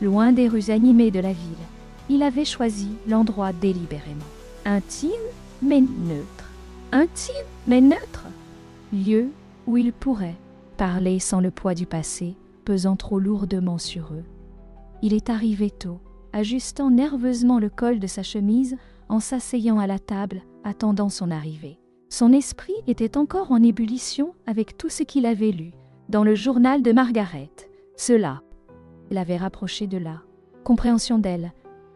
loin des rues animées de la ville. Il avait choisi l'endroit délibérément. Intime, mais neutre. Intime, mais neutre. Lieu où il pourrait parler sans le poids du passé, pesant trop lourdement sur eux. Il est arrivé tôt, ajustant nerveusement le col de sa chemise en s'asseyant à la table, attendant son arrivée. Son esprit était encore en ébullition avec tout ce qu'il avait lu dans le journal de Margaret. Cela l'avait rapproché de la compréhension d'elle,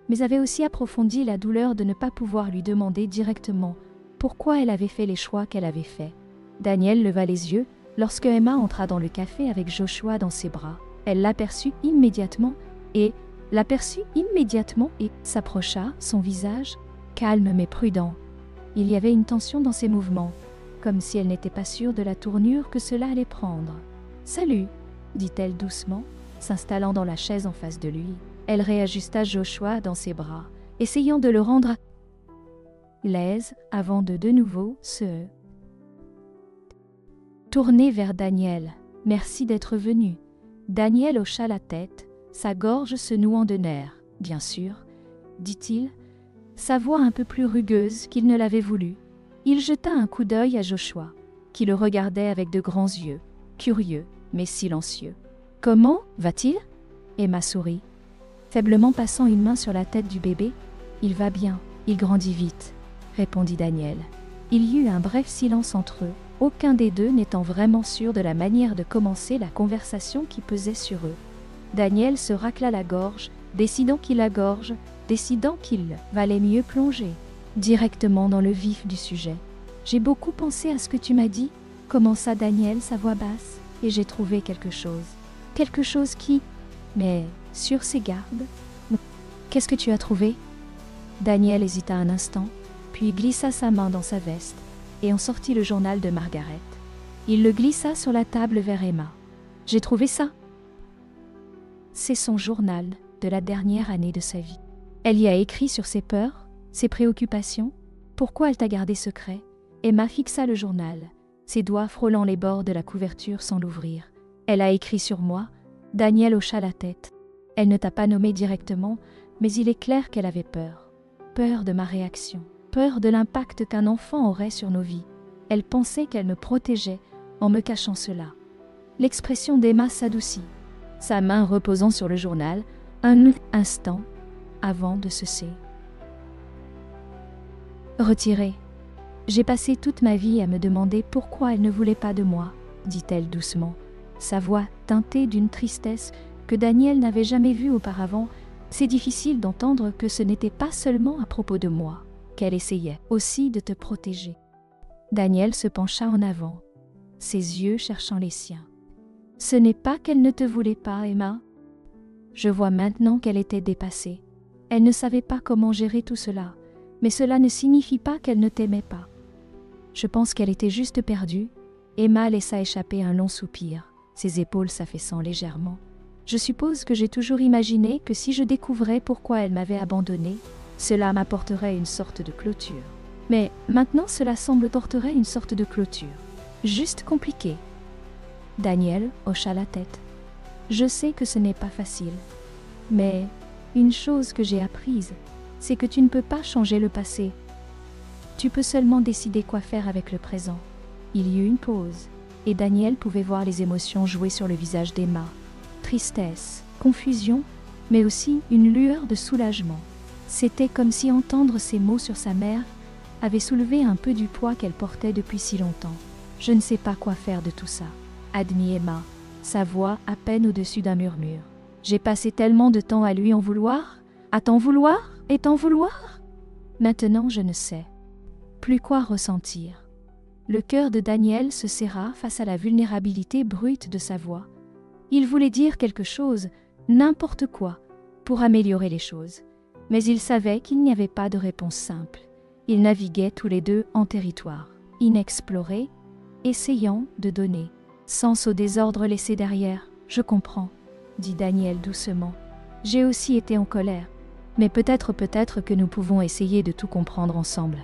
mais avait aussi approfondi la douleur de ne pas pouvoir lui demander directement pourquoi elle avait fait les choix qu'elle avait faits. Daniel leva les yeux lorsque Emma entra dans le café avec Joshua dans ses bras. Elle l'aperçut immédiatement et s'approcha, son visage calme mais prudent. Il y avait une tension dans ses mouvements, comme si elle n'était pas sûre de la tournure que cela allait prendre. « Salut !» dit-elle doucement, s'installant dans la chaise en face de lui. Elle réajusta Joshua dans ses bras, essayant de le rendre à l'aise avant de nouveau se tourner vers Daniel. « Merci d'être venu. » Daniel hocha la tête, sa gorge se nouant de nerfs. « Bien sûr, » dit-il, sa voix un peu plus rugueuse qu'il ne l'avait voulu. Il jeta un coup d'œil à Joshua, qui le regardait avec de grands yeux, curieux mais silencieux. « Comment va-t-il » Emma sourit, faiblement passant une main sur la tête du bébé. « Il va bien, il grandit vite », répondit Daniel. Il y eut un bref silence entre eux, aucun des deux n'étant vraiment sûr de la manière de commencer la conversation qui pesait sur eux. Daniel se racla la gorge, décidant qu'il valait mieux plonger directement dans le vif du sujet. « J'ai beaucoup pensé à ce que tu m'as dit », commença Daniel, sa voix basse, « et j'ai trouvé quelque chose. Quelque chose qui... Mais sur ses gardes. Qu'est-ce que tu as trouvé ?» Daniel hésita un instant, puis glissa sa main dans sa veste et en sortit le journal de Margaret. Il le glissa sur la table vers Emma. « J'ai trouvé ça. » C'est son journal de la dernière année de sa vie. Elle y a écrit sur ses peurs, ses préoccupations. Pourquoi elle t'a gardé secret ? Emma fixa le journal, ses doigts frôlant les bords de la couverture sans l'ouvrir. Elle a écrit sur moi. Daniel hocha la tête. Elle ne t'a pas nommé directement, mais il est clair qu'elle avait peur. Peur de ma réaction. Peur de l'impact qu'un enfant aurait sur nos vies. Elle pensait qu'elle me protégeait en me cachant cela. L'expression d'Emma s'adoucit, sa main reposant sur le journal un instant avant de cesser. Retirée. J'ai passé toute ma vie à me demander pourquoi elle ne voulait pas de moi, dit-elle doucement, sa voix teintée d'une tristesse que Daniel n'avait jamais vue auparavant. C'est difficile d'entendre que ce n'était pas seulement à propos de moi qu'elle essayait aussi de te protéger. Daniel se pencha en avant, ses yeux cherchant les siens. Ce n'est pas qu'elle ne te voulait pas, Emma. Je vois maintenant qu'elle était dépassée. Elle ne savait pas comment gérer tout cela, mais cela ne signifie pas qu'elle ne t'aimait pas. Je pense qu'elle était juste perdue. Emma laissa échapper un long soupir, ses épaules s'affaissant légèrement. Je suppose que j'ai toujours imaginé que si je découvrais pourquoi elle m'avait abandonnée, cela m'apporterait une sorte de clôture. Mais maintenant cela semble porterait une sorte de clôture. Juste compliqué. Daniel hocha la tête. Je sais que ce n'est pas facile. Mais une chose que j'ai apprise, c'est que tu ne peux pas changer le passé. Tu peux seulement décider quoi faire avec le présent. Il y eut une pause, et Daniel pouvait voir les émotions jouer sur le visage d'Emma. Tristesse, confusion, mais aussi une lueur de soulagement. C'était comme si entendre ces mots sur sa mère avait soulevé un peu du poids qu'elle portait depuis si longtemps. « Je ne sais pas quoi faire de tout ça », admit Emma, sa voix à peine au-dessus d'un murmure. « J'ai passé tellement de temps à lui en vouloir, à t'en vouloir et t'en vouloir. Maintenant je ne sais plus quoi ressentir. » Le cœur de Daniel se serra face à la vulnérabilité brute de sa voix. Il voulait dire quelque chose, n'importe quoi, pour améliorer les choses. Mais il savait qu'il n'y avait pas de réponse simple. Ils naviguaient tous les deux en territoire inexploré, essayant de donner sens au désordre laissé derrière. « Je comprends », dit Daniel doucement. « J'ai aussi été en colère. Mais peut-être que nous pouvons essayer de tout comprendre ensemble. »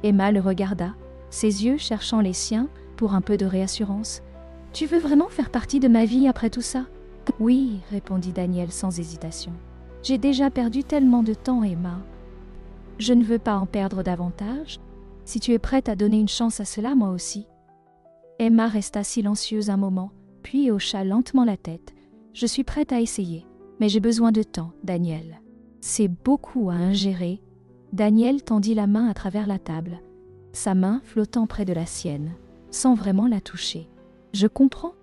Emma le regarda, ses yeux cherchant les siens pour un peu de réassurance. « Tu veux vraiment faire partie de ma vie après tout ça ?» « Oui, » répondit Daniel sans hésitation. « J'ai déjà perdu tellement de temps, Emma. Je ne veux pas en perdre davantage. Si tu es prête à donner une chance à cela, moi aussi. » Emma resta silencieuse un moment, puis hocha lentement la tête. « Je suis prête à essayer, mais j'ai besoin de temps, Daniel. » C'est beaucoup à ingérer. Daniel tendit la main à travers la table, sa main flottant près de la sienne, sans vraiment la toucher. « Je comprends.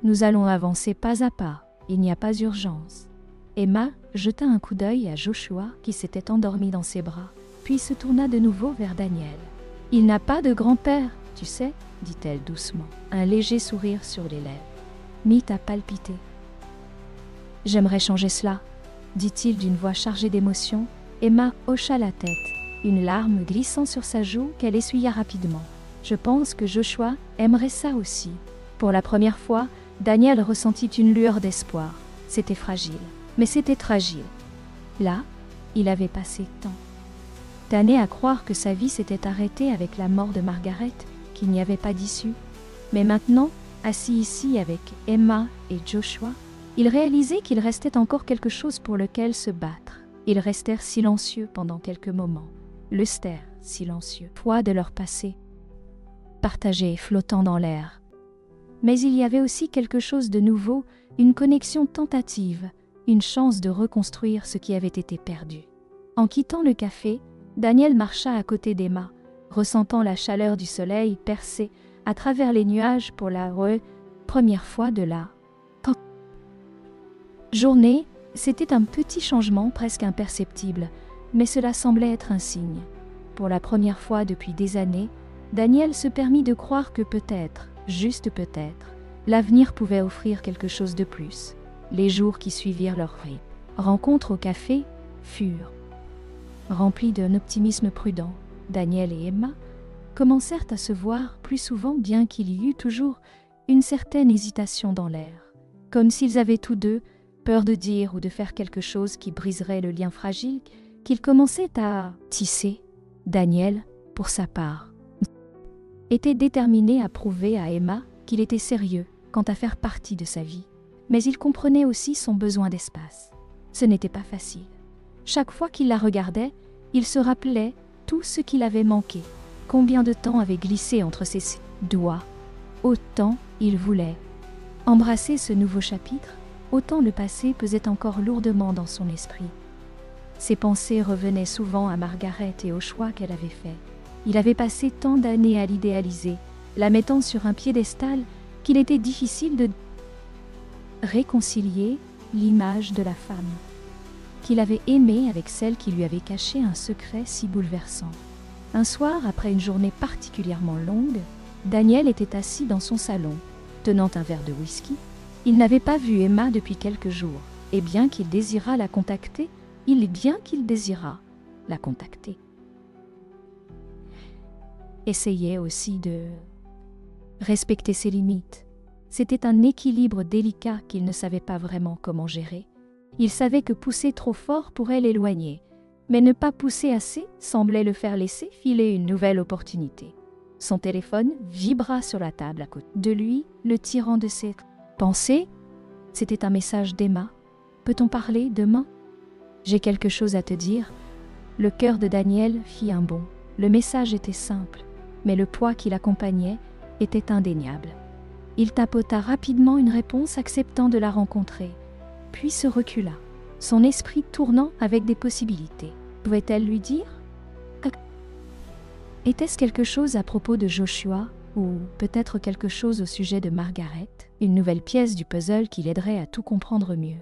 Nous allons avancer pas à pas, il n'y a pas urgence. » Emma jeta un coup d'œil à Joshua qui s'était endormi dans ses bras, puis se tourna de nouveau vers Daniel. « Il n'a pas de grand-père, tu sais, » dit-elle doucement, un léger sourire sur les lèvres. Mit à palpiter. « J'aimerais changer cela, » dit-il d'une voix chargée d'émotion. Emma hocha la tête. « une larme glissant sur sa joue qu'elle essuya rapidement. Je pense que Joshua aimerait ça aussi. Pour la première fois, Daniel ressentit une lueur d'espoir. C'était fragile, mais c'était fragile. Là, il avait passé tant d'années à croire que sa vie s'était arrêtée avec la mort de Margaret, qu'il n'y avait pas d'issue. Mais maintenant, assis ici avec Emma et Joshua, il réalisait qu'il restait encore quelque chose pour lequel se battre. Ils restèrent silencieux pendant quelques moments. Le stère, silencieux, poids de leur passé, partagé et flottant dans l'air. Mais il y avait aussi quelque chose de nouveau, une connexion tentative, une chance de reconstruire ce qui avait été perdu. En quittant le café, Daniel marcha à côté d'Emma, ressentant la chaleur du soleil percer à travers les nuages pour la première fois de la journée. C'était un petit changement presque imperceptible, mais cela semblait être un signe. Pour la première fois depuis des années, Daniel se permit de croire que peut-être, juste peut-être, l'avenir pouvait offrir quelque chose de plus. Les jours qui suivirent leur rencontre au café furent remplis d'un optimisme prudent. Daniel et Emma commencèrent à se voir plus souvent, bien qu'il y eût toujours une certaine hésitation dans l'air, comme s'ils avaient tous deux peur de dire ou de faire quelque chose qui briserait le lien fragile qu'ils commençaient à tisser. Daniel, pour sa part, était déterminé à prouver à Emma qu'il était sérieux quant à faire partie de sa vie. Mais il comprenait aussi son besoin d'espace. Ce n'était pas facile. Chaque fois qu'il la regardait, il se rappelait tout ce qu'il avait manqué, combien de temps avait glissé entre ses doigts. Autant il voulait embrasser ce nouveau chapitre, autant le passé pesait encore lourdement dans son esprit. Ses pensées revenaient souvent à Margaret et au choix qu'elle avait fait. Il avait passé tant d'années à l'idéaliser, la mettant sur un piédestal qu'il était difficile de réconcilier l'image de la femme qu'il avait aimée avec celle qui lui avait caché un secret si bouleversant. Un soir, après une journée particulièrement longue, Daniel était assis dans son salon, tenant un verre de whisky. Il n'avait pas vu Emma depuis quelques jours, et bien qu'il désirât la contacter, essayait aussi de respecter ses limites. C'était un équilibre délicat qu'il ne savait pas vraiment comment gérer. Il savait que pousser trop fort pourrait l'éloigner, mais ne pas pousser assez semblait le faire laisser filer une nouvelle opportunité. Son téléphone vibra sur la table à côté de lui, le tirant de ses pensées. C'était un message d'Emma. « Peut-on parler demain ? J'ai quelque chose à te dire. » Le cœur de Daniel fit un bond. Le message était simple, mais le poids qui l'accompagnait était indéniable. Il tapota rapidement une réponse acceptant de la rencontrer, puis se recula, son esprit tournant avec des possibilités. Pouvait-elle lui dire ? Était-ce quelque chose à propos de Joshua, ou peut-être quelque chose au sujet de Margaret, une nouvelle pièce du puzzle qui l'aiderait à tout comprendre mieux.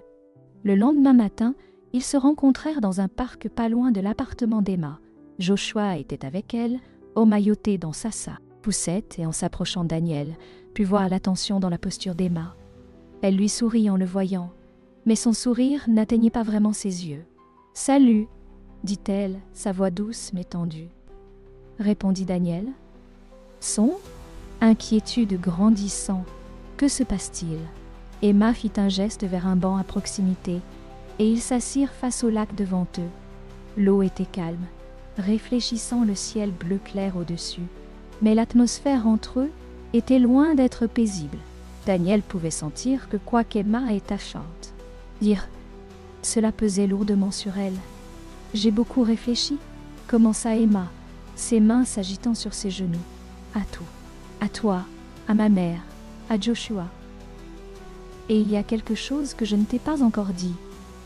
Le lendemain matin, ils se rencontrèrent dans un parc pas loin de l'appartement d'Emma. Joshua était avec elle, emmailloté dans sa poussette, et en s'approchant de Daniel, put voir l'attention dans la posture d'Emma. Elle lui sourit en le voyant, mais son sourire n'atteignait pas vraiment ses yeux. « Salut !» dit-elle, sa voix douce mais tendue. Répondit Daniel. Son inquiétude grandissant. Que se passe-t-il ? Emma fit un geste vers un banc à proximité, et ils s'assirent face au lac devant eux. L'eau était calme, réfléchissant le ciel bleu clair au-dessus, mais l'atmosphère entre eux était loin d'être paisible. Daniel pouvait sentir que quoiqu'Emma est attachante, cela pesait lourdement sur elle. « J'ai beaucoup réfléchi, » commença Emma, ses mains s'agitant sur ses genoux. « À tout, à toi, à ma mère, à Joshua. Et il y a quelque chose que je ne t'ai pas encore dit. »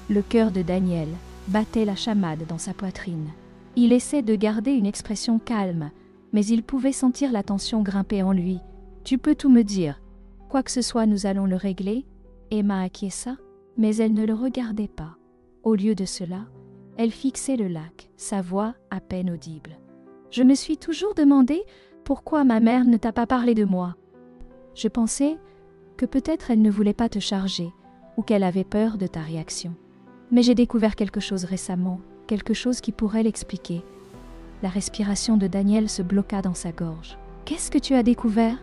Le cœur de Daniel battait la chamade dans sa poitrine. Il essaie de garder une expression calme, mais il pouvait sentir la tension grimper en lui. « Tu peux tout me dire. Quoi que ce soit, nous allons le régler. » Emma acquiesça, mais elle ne le regardait pas. Au lieu de cela, elle fixait le lac, sa voix à peine audible. « Je me suis toujours demandé pourquoi ma mère ne t'a pas parlé de moi. Je pensais que peut-être elle ne voulait pas te charger ou qu'elle avait peur de ta réaction. Mais j'ai découvert quelque chose récemment, quelque chose qui pourrait l'expliquer. La respiration de Daniel se bloqua dans sa gorge. « Qu'est-ce que tu as découvert ?»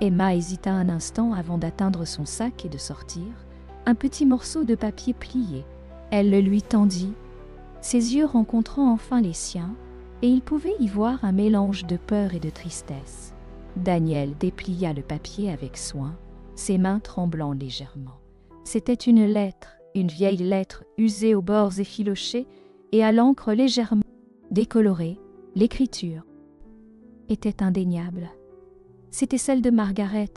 Emma hésita un instant avant d'atteindre son sac et de sortir un petit morceau de papier plié. Elle le lui tendit, ses yeux rencontrant enfin les siens, et il pouvait y voir un mélange de peur et de tristesse. Daniel déplia le papier avec soin, ses mains tremblant légèrement. C'était une lettre, une vieille lettre usée aux bords effilochés et à l'encre légèrement décolorée. L'écriture était indéniable. C'était celle de Margaret.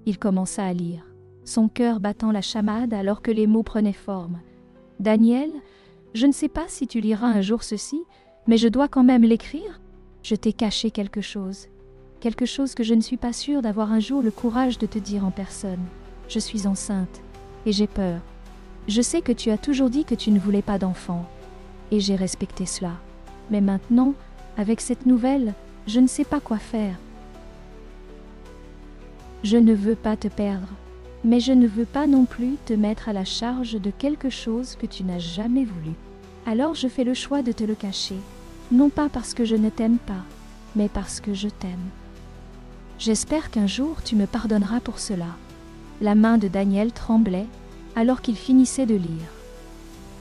Il commença à lire, son cœur battant la chamade alors que les mots prenaient forme. « Daniel, je ne sais pas si tu liras un jour ceci, mais je dois quand même l'écrire. Je t'ai caché quelque chose que je ne suis pas sûre d'avoir un jour le courage de te dire en personne. Je suis enceinte, et j'ai peur. Je sais que tu as toujours dit que tu ne voulais pas d'enfant, et j'ai respecté cela. Mais maintenant, avec cette nouvelle, je ne sais pas quoi faire. Je ne veux pas te perdre, mais je ne veux pas non plus te mettre à la charge de quelque chose que tu n'as jamais voulu. Alors je fais le choix de te le cacher, non pas parce que je ne t'aime pas, mais parce que je t'aime. J'espère qu'un jour tu me pardonneras pour cela. » La main de Daniel tremblait alors qu'il finissait de lire.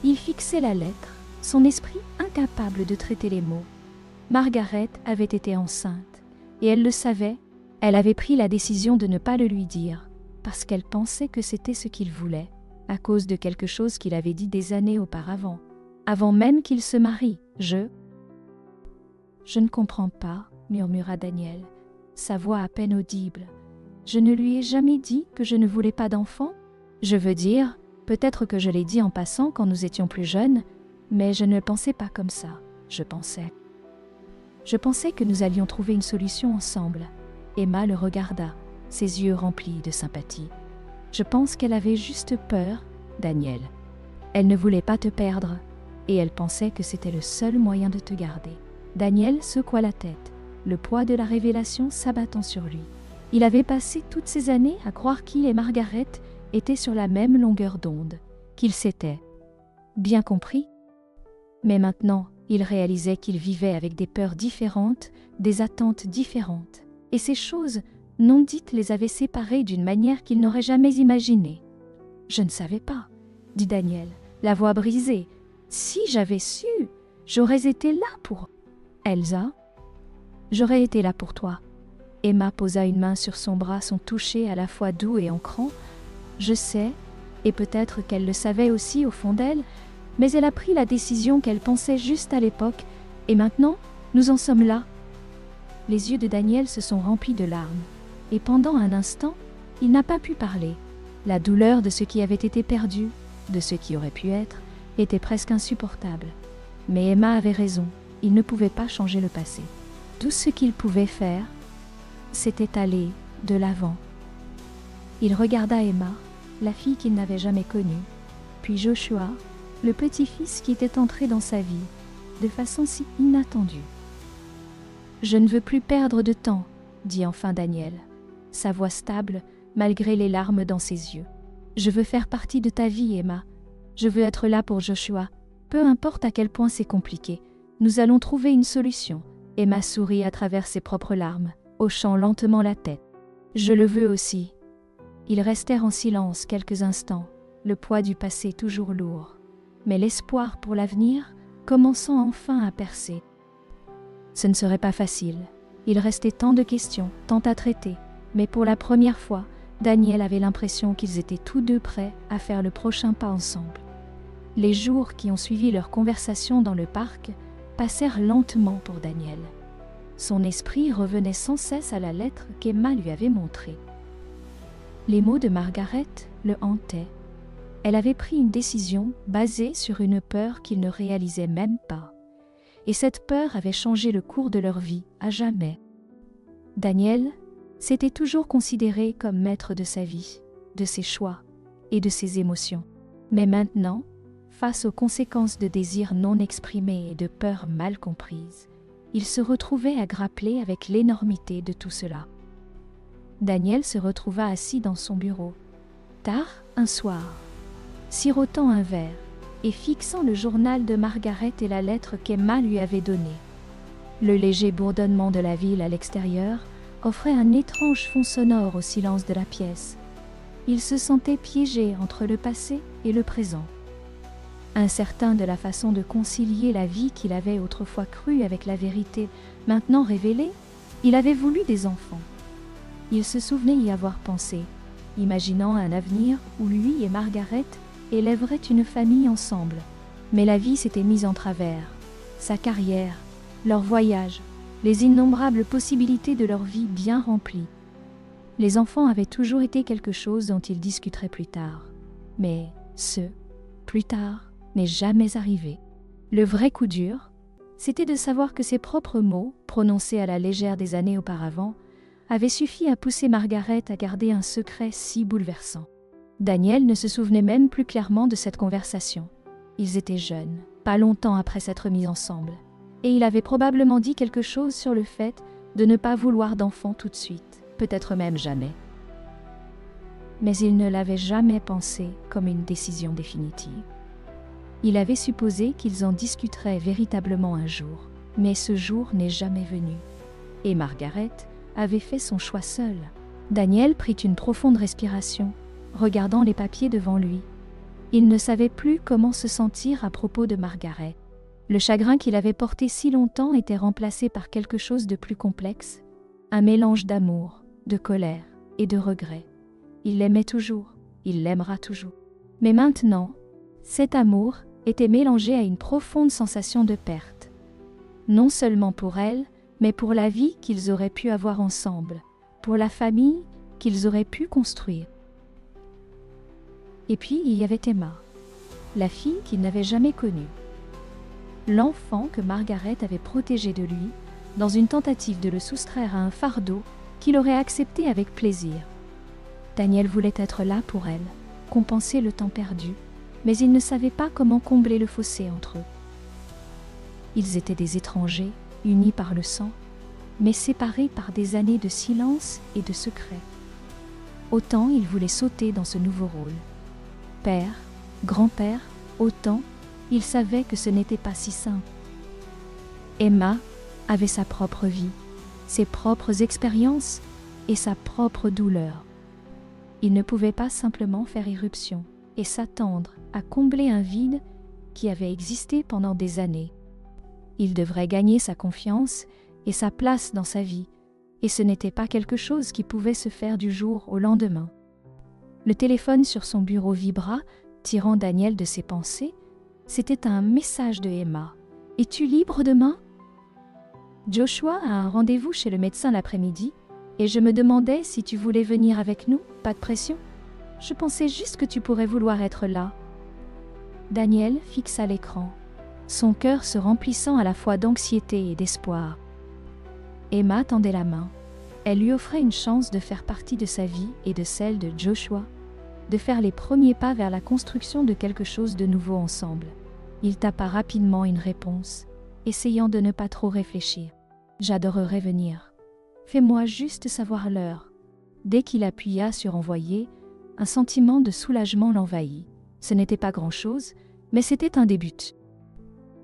Il fixait la lettre, son esprit incapable de traiter les mots. Margaret avait été enceinte, et elle le savait. Elle avait pris la décision de ne pas le lui dire, parce qu'elle pensait que c'était ce qu'il voulait, à cause de quelque chose qu'il avait dit des années auparavant, avant même qu'il se marie. « Je ne comprends pas, » murmura Daniel, sa voix à peine audible. « Je ne lui ai jamais dit que je ne voulais pas d'enfant. Je veux dire, peut-être que je l'ai dit en passant quand nous étions plus jeunes, mais je ne pensais pas comme ça. Je pensais que nous allions trouver une solution ensemble. » Emma le regarda, ses yeux remplis de sympathie. « Je pense qu'elle avait juste peur, Daniel. Elle ne voulait pas te perdre, et elle pensait que c'était le seul moyen de te garder. » Daniel secoua la tête, le poids de la révélation s'abattant sur lui. Il avait passé toutes ces années à croire qu'il et Margaret étaient sur la même longueur d'onde, qu'ils s'étaient bien compris. Mais maintenant, il réalisait qu'il vivait avec des peurs différentes, des attentes différentes. Et ces choses non dites les avaient séparés d'une manière qu'il n'aurait jamais imaginée. « Je ne savais pas, » dit Daniel, la voix brisée. « Si j'avais su, j'aurais été là pour... » « Elsa, j'aurais été là pour toi. » Emma posa une main sur son bras, son toucher à la fois doux et ancrant. « Je sais, et peut-être qu'elle le savait aussi au fond d'elle, mais elle a pris la décision qu'elle pensait juste à l'époque, et maintenant, nous en sommes là. » Les yeux de Daniel se sont remplis de larmes, et pendant un instant, il n'a pas pu parler. La douleur de ce qui avait été perdu, de ce qui aurait pu être, était presque insupportable. Mais Emma avait raison, il ne pouvait pas changer le passé. Tout ce qu'il pouvait faire, c'était aller de l'avant. Il regarda Emma, la fille qu'il n'avait jamais connue, puis Joshua, le petit-fils qui était entré dans sa vie, de façon si inattendue. « Je ne veux plus perdre de temps, » dit enfin Daniel, sa voix stable malgré les larmes dans ses yeux. « Je veux faire partie de ta vie, Emma. Je veux être là pour Joshua, peu importe à quel point c'est compliqué. Nous allons trouver une solution. » Emma sourit à travers ses propres larmes, hochant lentement la tête. « Je le veux aussi. » Ils restèrent en silence quelques instants, le poids du passé toujours lourd, mais l'espoir pour l'avenir commençant enfin à percer. Ce ne serait pas facile. Il restait tant de questions, tant à traiter, mais pour la première fois, Daniel avait l'impression qu'ils étaient tous deux prêts à faire le prochain pas ensemble. Les jours qui ont suivi leur conversation dans le parc passèrent lentement pour Daniel. Son esprit revenait sans cesse à la lettre qu'Emma lui avait montrée. Les mots de Margaret le hantaient. Elle avait pris une décision basée sur une peur qu'il ne réalisait même pas. Et cette peur avait changé le cours de leur vie à jamais. Daniel s'était toujours considéré comme maître de sa vie, de ses choix et de ses émotions. Mais maintenant, face aux conséquences de désirs non exprimés et de peurs mal comprises, il se retrouvait à grappler avec l'énormité de tout cela. Daniel se retrouva assis dans son bureau, tard un soir, sirotant un verre et fixant le journal de Margaret et la lettre qu'Emma lui avait donnée. Le léger bourdonnement de la ville à l'extérieur offrait un étrange fond sonore au silence de la pièce. Il se sentait piégé entre le passé et le présent. Incertain de la façon de concilier la vie qu'il avait autrefois crue avec la vérité maintenant révélée, il avait voulu des enfants. Il se souvenait y avoir pensé, imaginant un avenir où lui et Margaret élèveraient une famille ensemble. Mais la vie s'était mise en travers. Sa carrière, leur voyage, les innombrables possibilités de leur vie bien remplie. Les enfants avaient toujours été quelque chose dont ils discuteraient plus tard. Mais ce « plus tard » n'est jamais arrivé. Le vrai coup dur, c'était de savoir que ses propres mots, prononcés à la légère des années auparavant, avaient suffi à pousser Margaret à garder un secret si bouleversant. Daniel ne se souvenait même plus clairement de cette conversation. Ils étaient jeunes, pas longtemps après s'être mis ensemble, et il avait probablement dit quelque chose sur le fait de ne pas vouloir d'enfant tout de suite, peut-être même jamais. Mais il ne l'avait jamais pensé comme une décision définitive. Il avait supposé qu'ils en discuteraient véritablement un jour, mais ce jour n'est jamais venu. Et Margaret avait fait son choix seule. Daniel prit une profonde respiration, regardant les papiers devant lui. Il ne savait plus comment se sentir à propos de Margaret. Le chagrin qu'il avait porté si longtemps était remplacé par quelque chose de plus complexe, un mélange d'amour, de colère et de regret. Il l'aimait toujours, il l'aimera toujours. Mais maintenant, cet amour était mélangé à une profonde sensation de perte. Non seulement pour elle, mais pour la vie qu'ils auraient pu avoir ensemble, pour la famille qu'ils auraient pu construire. Et puis il y avait Emma, la fille qu'il n'avait jamais connue. L'enfant que Margaret avait protégé de lui, dans une tentative de le soustraire à un fardeau qu'il aurait accepté avec plaisir. Daniel voulait être là pour elle, compenser le temps perdu, mais il ne savait pas comment combler le fossé entre eux. Ils étaient des étrangers, unis par le sang, mais séparés par des années de silence et de secret. Autant il voulait sauter dans ce nouveau rôle. Père, grand-père, autant, il savait que ce n'était pas si simple. Emma avait sa propre vie, ses propres expériences et sa propre douleur. Il ne pouvait pas simplement faire irruption et s'attendre à combler un vide qui avait existé pendant des années. Il devrait gagner sa confiance et sa place dans sa vie, et ce n'était pas quelque chose qui pouvait se faire du jour au lendemain. Le téléphone sur son bureau vibra, tirant Daniel de ses pensées. C'était un message de Emma. « Es-tu libre demain ?» Joshua a un rendez-vous chez le médecin l'après-midi, et je me demandais si tu voulais venir avec nous, pas de pression. Je pensais juste que tu pourrais vouloir être là. Daniel fixa l'écran, son cœur se remplissant à la fois d'anxiété et d'espoir. Emma tendait la main. Elle lui offrait une chance de faire partie de sa vie et de celle de Joshua, de faire les premiers pas vers la construction de quelque chose de nouveau ensemble. Il tapa rapidement une réponse, essayant de ne pas trop réfléchir. « J'adorerais venir. Fais-moi juste savoir l'heure. » Dès qu'il appuya sur « Envoyer », un sentiment de soulagement l'envahit. Ce n'était pas grand-chose, mais c'était un début.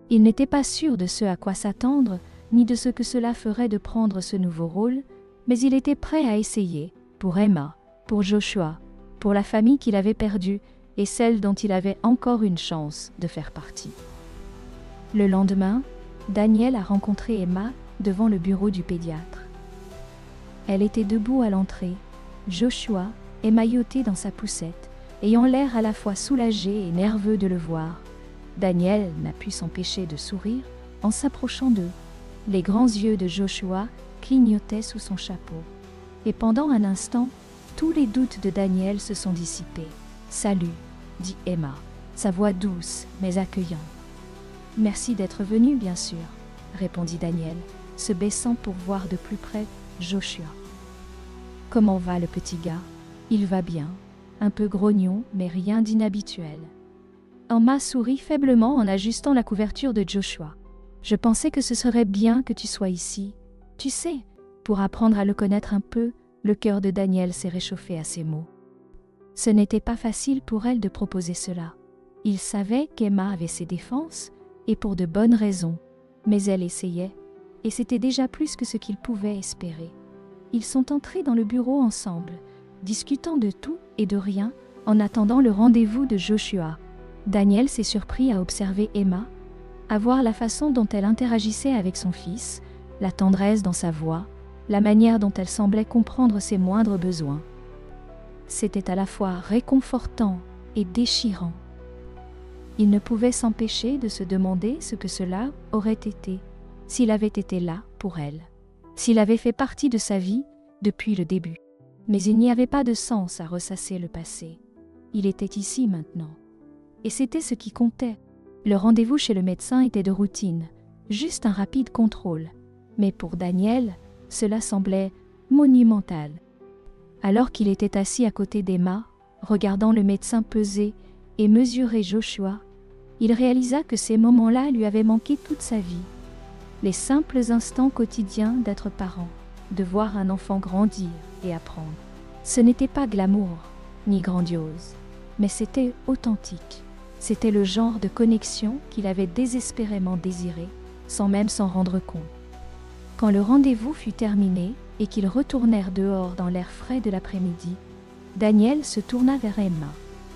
Il n'était pas sûr de ce à quoi s'attendre, ni de ce que cela ferait de prendre ce nouveau rôle, mais il était prêt à essayer, pour Emma, pour Joshua, pour la famille qu'il avait perdue et celle dont il avait encore une chance de faire partie. Le lendemain, Daniel a rencontré Emma devant le bureau du pédiatre. Elle était debout à l'entrée, Joshua émailloté dans sa poussette, ayant l'air à la fois soulagé et nerveux de le voir. Daniel n'a pu s'empêcher de sourire en s'approchant d'eux. Les grands yeux de Joshua clignotaient sous son chapeau. Et pendant un instant, tous les doutes de Daniel se sont dissipés. « Salut », dit Emma, sa voix douce mais accueillante. « Merci d'être venu, bien sûr », répondit Daniel, se baissant pour voir de plus près Joshua. « Comment va le petit gars ? Il va bien, un peu grognon, mais rien d'inhabituel. » Emma sourit faiblement en ajustant la couverture de Joshua. « Je pensais que ce serait bien que tu sois ici. Tu sais, pour apprendre à le connaître un peu, » le cœur de Daniel s'est réchauffé à ces mots. Ce n'était pas facile pour elle de proposer cela. Il savait qu'Emma avait ses défenses, et pour de bonnes raisons, mais elle essayait. et c'était déjà plus que ce qu'ils pouvaient espérer. Ils sont entrés dans le bureau ensemble, discutant de tout et de rien, en attendant le rendez-vous de Joshua. Daniel s'est surpris à observer Emma, à voir la façon dont elle interagissait avec son fils, la tendresse dans sa voix, la manière dont elle semblait comprendre ses moindres besoins. C'était à la fois réconfortant et déchirant. Il ne pouvait s'empêcher de se demander ce que cela aurait été, s'il avait été là pour elle, s'il avait fait partie de sa vie depuis le début. Mais il n'y avait pas de sens à ressasser le passé. Il était ici maintenant. Et c'était ce qui comptait. Le rendez-vous chez le médecin était de routine, juste un rapide contrôle. Mais pour Daniel, cela semblait monumental. Alors qu'il était assis à côté d'Emma, regardant le médecin peser et mesurer Joshua, il réalisa que ces moments-là lui avaient manqué toute sa vie. Les simples instants quotidiens d'être parent, de voir un enfant grandir et apprendre. Ce n'était pas glamour, ni grandiose, mais c'était authentique. C'était le genre de connexion qu'il avait désespérément désiré, sans même s'en rendre compte. Quand le rendez-vous fut terminé et qu'ils retournèrent dehors dans l'air frais de l'après-midi, Daniel se tourna vers Emma,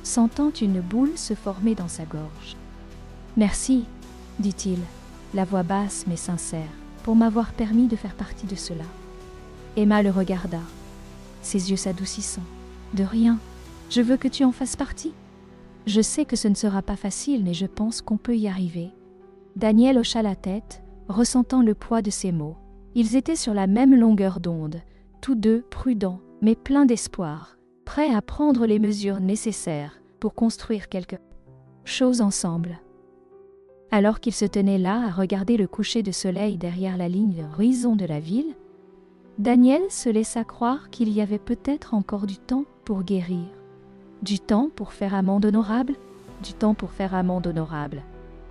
sentant une boule se former dans sa gorge. « Merci, dit-il, la voix basse mais sincère, pour m'avoir permis de faire partie de cela. » Emma le regarda, ses yeux s'adoucissant. « De rien, je veux que tu en fasses partie. Je sais que ce ne sera pas facile, mais je pense qu'on peut y arriver. » Daniel hocha la tête, ressentant le poids de ses mots. Ils étaient sur la même longueur d'onde, tous deux prudents, mais pleins d'espoir, prêts à prendre les mesures nécessaires pour construire quelque chose ensemble. Alors qu'ils se tenaient là à regarder le coucher de soleil derrière la ligne horizon de la ville, Daniel se laissa croire qu'il y avait peut-être encore du temps pour guérir. Du temps pour faire amende honorable, du temps pour faire amende honorable,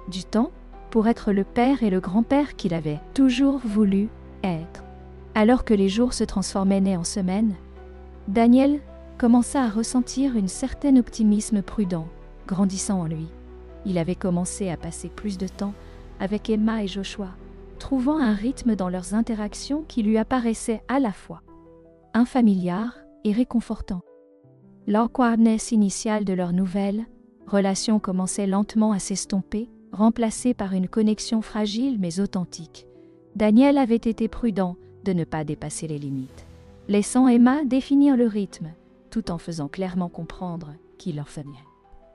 du temps pour être le père et le grand-père qu'il avait toujours voulu être. Alors que les jours se transformaient en semaines, Daniel commença à ressentir un certain optimisme prudent, grandissant en lui. Il avait commencé à passer plus de temps avec Emma et Joshua, trouvant un rythme dans leurs interactions qui lui apparaissait à la fois infamiliar et réconfortant. L'awkwardness initiale de leur nouvelle relation commençait lentement à s'estomper, remplacée par une connexion fragile mais authentique. Daniel avait été prudent de ne pas dépasser les limites, laissant Emma définir le rythme, tout en faisant clairement comprendre qu'il leur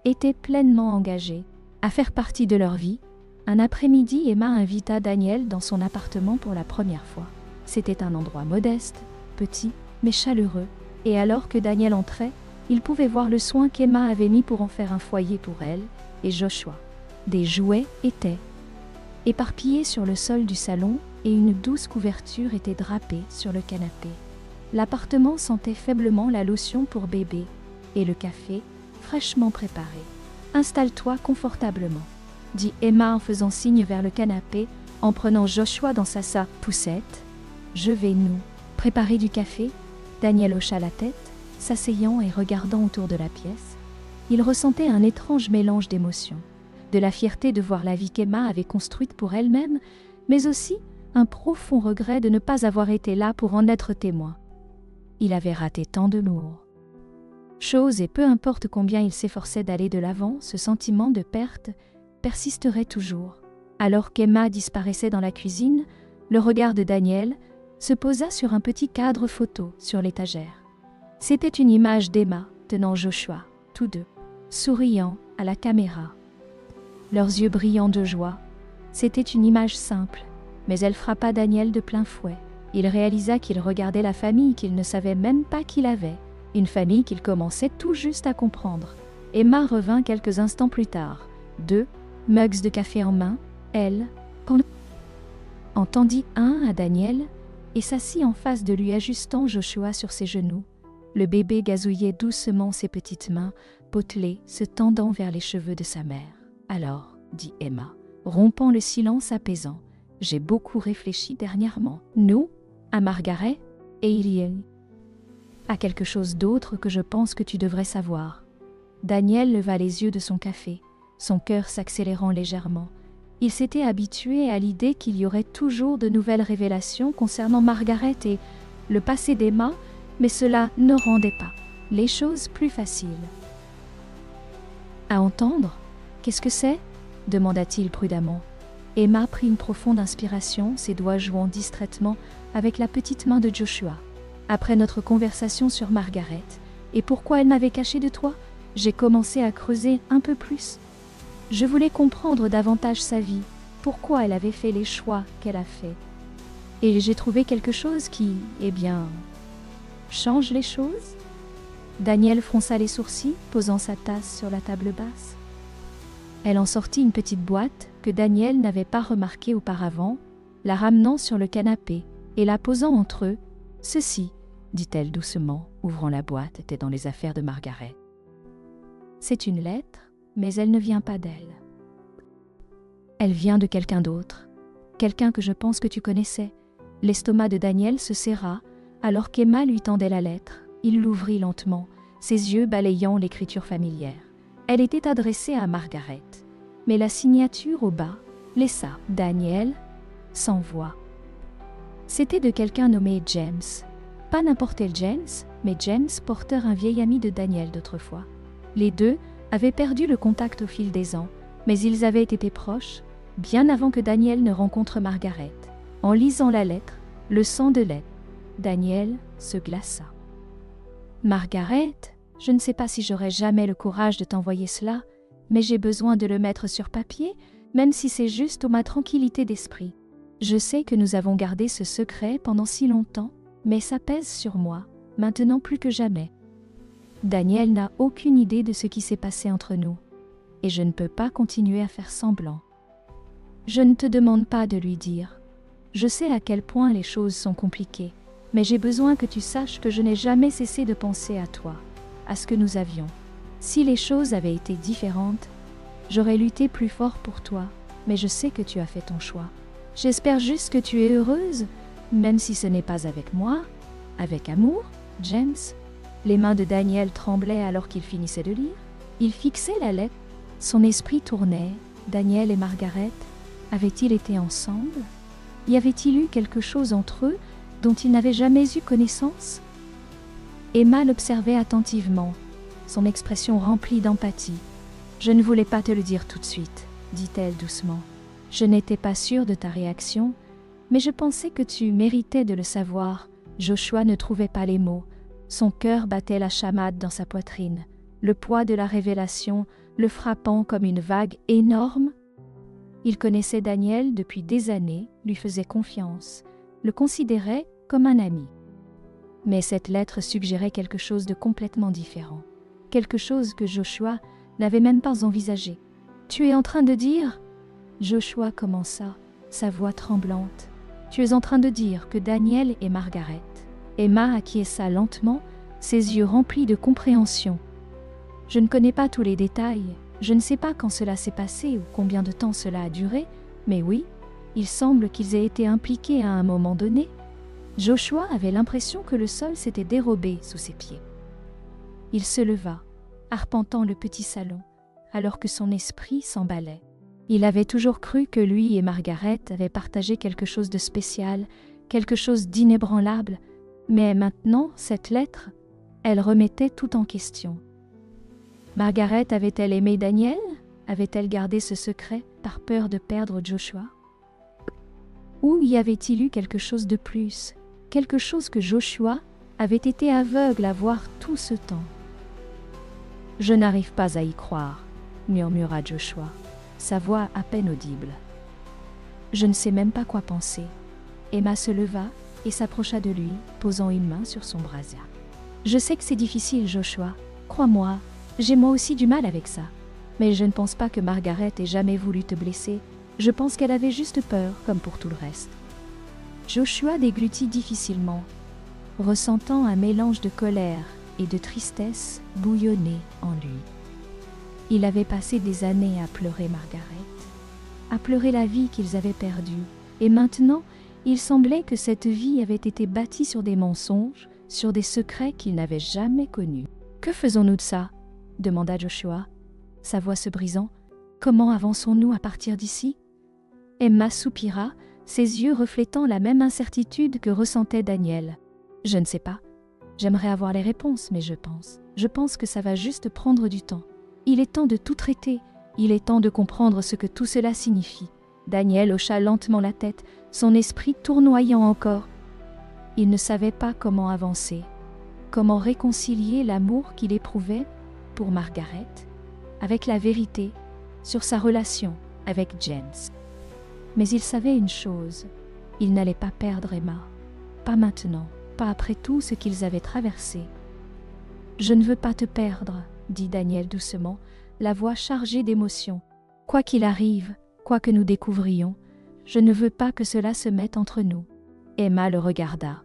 était pleinement engagé à faire partie de leur vie. Un après-midi, Emma invita Daniel dans son appartement pour la première fois. C'était un endroit modeste, petit, mais chaleureux, et alors que Daniel entrait, il pouvait voir le soin qu'Emma avait mis pour en faire un foyer pour elle et Joshua. Des jouets étaient éparpillés sur le sol du salon et une douce couverture était drapée sur le canapé. L'appartement sentait faiblement la lotion pour bébé et le café fraîchement préparé. « Installe-toi confortablement », dit Emma en faisant signe vers le canapé, en prenant Joshua dans sa poussette. « Je vais nous préparer du café ?» Daniel hocha la tête, s'asseyant et regardant autour de la pièce. Il ressentait un étrange mélange d'émotions, de la fierté de voir la vie qu'Emma avait construite pour elle-même, mais aussi un profond regret de ne pas avoir été là pour en être témoin. Il avait raté tant de choses et peu importe combien il s'efforçait d'aller de l'avant, ce sentiment de perte persisterait toujours. Alors qu'Emma disparaissait dans la cuisine, le regard de Daniel se posa sur un petit cadre photo sur l'étagère. C'était une image d'Emma tenant Joshua, tous deux, souriant à la caméra. Leurs yeux brillants de joie. C'était une image simple, mais elle frappa Daniel de plein fouet. Il réalisa qu'il regardait la famille qu'il ne savait même pas qu'il avait, une famille qu'il commençait tout juste à comprendre. Emma revint quelques instants plus tard, 2 mugs de café en main, elle en tendit un à Daniel et s'assit en face de lui ajustant Joshua sur ses genoux. Le bébé gazouillait doucement ses petites mains, potelées, se tendant vers les cheveux de sa mère. « Alors, dit Emma, rompant le silence apaisant, j'ai beaucoup réfléchi dernièrement. Nous, à Margaret, et il y a quelque chose d'autre que je pense que tu devrais savoir. » Daniel leva les yeux de son café, son cœur s'accélérant légèrement. Il s'était habitué à l'idée qu'il y aurait toujours de nouvelles révélations concernant Margaret et le passé d'Emma, mais cela ne rendait pas les choses plus faciles. À entendre, qu'est-ce que c'est? Demanda-t-il prudemment. Emma prit une profonde inspiration, ses doigts jouant distraitement avec la petite main de Joshua. Après notre conversation sur Margaret, et pourquoi elle m'avait caché de toi, j'ai commencé à creuser un peu plus. Je voulais comprendre davantage sa vie, pourquoi elle avait fait les choix qu'elle a faits. Et j'ai trouvé quelque chose qui, change les choses. Daniel fronça les sourcils, posant sa tasse sur la table basse. Elle en sortit une petite boîte que Daniel n'avait pas remarquée auparavant, la ramenant sur le canapé et la posant entre eux. « Ceci, dit-elle doucement, ouvrant la boîte, était dans les affaires de Margaret. C'est une lettre, mais elle ne vient pas d'elle. Elle vient de quelqu'un d'autre, quelqu'un que je pense que tu connaissais. » L'estomac de Daniel se serra, alors qu'Emma lui tendait la lettre. Il l'ouvrit lentement, ses yeux balayant l'écriture familière. Elle était adressée à Margaret, mais la signature au bas laissa Daniel sans voix. C'était de quelqu'un nommé James. Pas n'importe quel James, mais James Porter, un vieil ami de Daniel d'autrefois. Les deux avaient perdu le contact au fil des ans, mais ils avaient été proches, bien avant que Daniel ne rencontre Margaret. En lisant la lettre, le sang de lait, Daniel se glaça. « Margaret, je ne sais pas si j'aurai jamais le courage de t'envoyer cela, mais j'ai besoin de le mettre sur papier, même si c'est juste pour ma tranquillité d'esprit. Je sais que nous avons gardé ce secret pendant si longtemps, mais ça pèse sur moi, maintenant plus que jamais. Daniel n'a aucune idée de ce qui s'est passé entre nous, et je ne peux pas continuer à faire semblant. Je ne te demande pas de lui dire. Je sais à quel point les choses sont compliquées, mais j'ai besoin que tu saches que je n'ai jamais cessé de penser à toi, à ce que nous avions. Si les choses avaient été différentes, j'aurais lutté plus fort pour toi, mais je sais que tu as fait ton choix. J'espère juste que tu es heureuse, même si ce n'est pas avec moi, avec amour, James. » Les mains de Daniel tremblaient alors qu'il finissait de lire. Il fixait la lettre. Son esprit tournait. Daniel et Margaret avaient-ils été ensemble? Y avait-il eu quelque chose entre eux dont il n'avait jamais eu connaissance? Emma l'observait attentivement, son expression remplie d'empathie. « Je ne voulais pas te le dire tout de suite, » dit-elle doucement. « Je n'étais pas sûre de ta réaction, mais je pensais que tu méritais de le savoir. » Joshua ne trouvait pas les mots. Son cœur battait la chamade dans sa poitrine. Le poids de la révélation le frappant comme une vague énorme. Il connaissait Daniel depuis des années, lui faisait confiance, le considérait comme un ami. Mais cette lettre suggérait quelque chose de complètement différent, quelque chose que Joshua n'avait même pas envisagé. « Tu es en train de dire ?» Joshua commença, sa voix tremblante. « Tu es en train de dire que Daniel et Margaret. » Emma acquiesça lentement, ses yeux remplis de compréhension. « Je ne connais pas tous les détails, je ne sais pas quand cela s'est passé ou combien de temps cela a duré, mais oui, il semble qu'ils aient été impliqués à un moment donné. » Joshua avait l'impression que le sol s'était dérobé sous ses pieds. Il se leva, arpentant le petit salon, alors que son esprit s'emballait. Il avait toujours cru que lui et Margaret avaient partagé quelque chose de spécial, quelque chose d'inébranlable, mais maintenant, cette lettre, elle remettait tout en question. Margaret avait-elle aimé Daniel? Avait-elle gardé ce secret par peur de perdre Joshua? Ou y avait-il eu quelque chose de plus, quelque chose que Joshua avait été aveugle à voir tout ce temps? « Je n'arrive pas à y croire, » murmura Joshua, sa voix à peine audible. « Je ne sais même pas quoi penser. » Emma se leva et s'approcha de lui, posant une main sur son brasier. « Je sais que c'est difficile, Joshua. Crois-moi, j'ai moi aussi du mal avec ça. Mais je ne pense pas que Margaret ait jamais voulu te blesser. Je pense qu'elle avait juste peur, comme pour tout le reste. » Joshua déglutit difficilement, ressentant un mélange de colère et de tristesse bouillonner en lui. Il avait passé des années à pleurer Margaret, à pleurer la vie qu'ils avaient perdue, et maintenant, il semblait que cette vie avait été bâtie sur des mensonges, sur des secrets qu'il n'avait jamais connus. « Que faisons-nous de ça ?» demanda Joshua, sa voix se brisant. « Comment avançons-nous à partir d'ici ?» Emma soupira, ses yeux reflétant la même incertitude que ressentait Daniel. « Je ne sais pas. J'aimerais avoir les réponses, mais je pense que ça va juste prendre du temps. Il est temps de tout traiter. Il est temps de comprendre ce que tout cela signifie. » Daniel hocha lentement la tête, son esprit tournoyant encore. Il ne savait pas comment avancer, comment réconcilier l'amour qu'il éprouvait pour Margaret avec la vérité sur sa relation avec James. Mais il savait une chose, il n'allait pas perdre Emma. Pas maintenant, pas après tout ce qu'ils avaient traversé. « Je ne veux pas te perdre, » dit Daniel doucement, la voix chargée d'émotion. « Quoi qu'il arrive, quoi que nous découvrions, je ne veux pas que cela se mette entre nous. » Emma le regarda,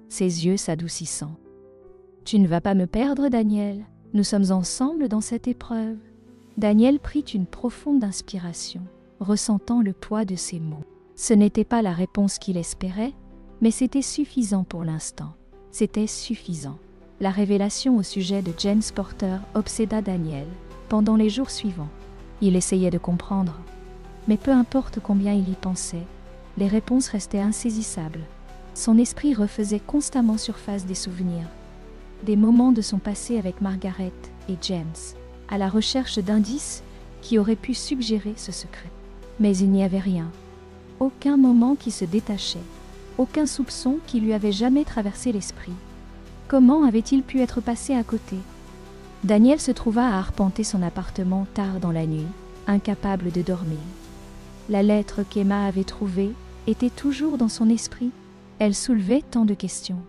ses yeux s'adoucissant. « Tu ne vas pas me perdre, Daniel. Nous sommes ensemble dans cette épreuve. » Daniel prit une profonde inspiration, ressentant le poids de ces mots. Ce n'était pas la réponse qu'il espérait, mais c'était suffisant pour l'instant. C'était suffisant. La révélation au sujet de James Porter obséda Daniel pendant les jours suivants. Il essayait de comprendre, mais peu importe combien il y pensait, les réponses restaient insaisissables. Son esprit refaisait constamment surface des souvenirs, des moments de son passé avec Margaret et James, à la recherche d'indices qui auraient pu suggérer ce secret. Mais il n'y avait rien, aucun moment qui se détachait, aucun soupçon qui lui avait jamais traversé l'esprit. Comment avait-il pu être passé à côté? Daniel se trouva à arpenter son appartement tard dans la nuit, incapable de dormir. La lettre qu'Emma avait trouvée était toujours dans son esprit. Elle soulevait tant de questions.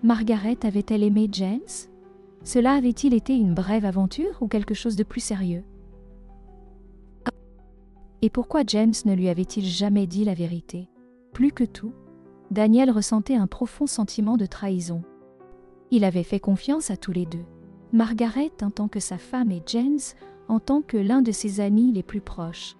Margaret avait-elle aimé James? Cela avait-il été une brève aventure ou quelque chose de plus sérieux? Et pourquoi James ne lui avait-il jamais dit la vérité? Plus que tout, Daniel ressentait un profond sentiment de trahison. Il avait fait confiance à tous les deux. Margaret en tant que sa femme et James en tant que l'un de ses amis les plus proches.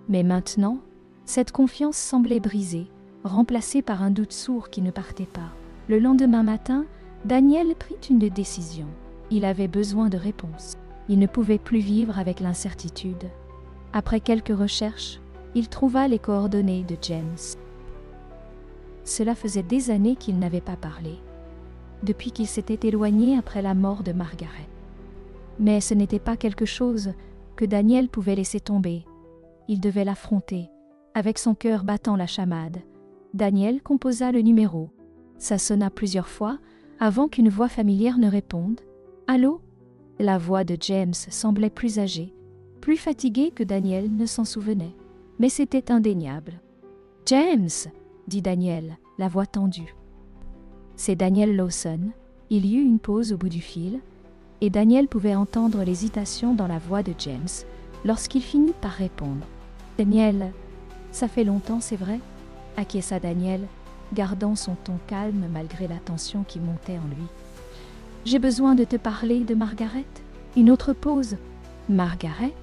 Mais maintenant, cette confiance semblait brisée, remplacée par un doute sourd qui ne partait pas. Le lendemain matin, Daniel prit une décision. Il avait besoin de réponses. Il ne pouvait plus vivre avec l'incertitude. Après quelques recherches, il trouva les coordonnées de James. Cela faisait des années qu'il n'avait pas parlé, depuis qu'il s'était éloigné après la mort de Margaret. Mais ce n'était pas quelque chose que Daniel pouvait laisser tomber. Il devait l'affronter, avec son cœur battant la chamade. Daniel composa le numéro. Ça sonna plusieurs fois avant qu'une voix familière ne réponde. « Allô ?» La voix de James semblait plus âgée, plus fatiguée que Daniel ne s'en souvenait. Mais c'était indéniable. « James !» dit Daniel, la voix tendue. C'est Daniel Lawson. Il y eut une pause au bout du fil, et Daniel pouvait entendre l'hésitation dans la voix de James lorsqu'il finit par répondre. « Daniel, ça fait longtemps, c'est vrai ?» acquiesça Daniel, gardant son ton calme malgré la tension qui montait en lui. « J'ai besoin de te parler de Margaret. » Une autre pause. « Margaret ?»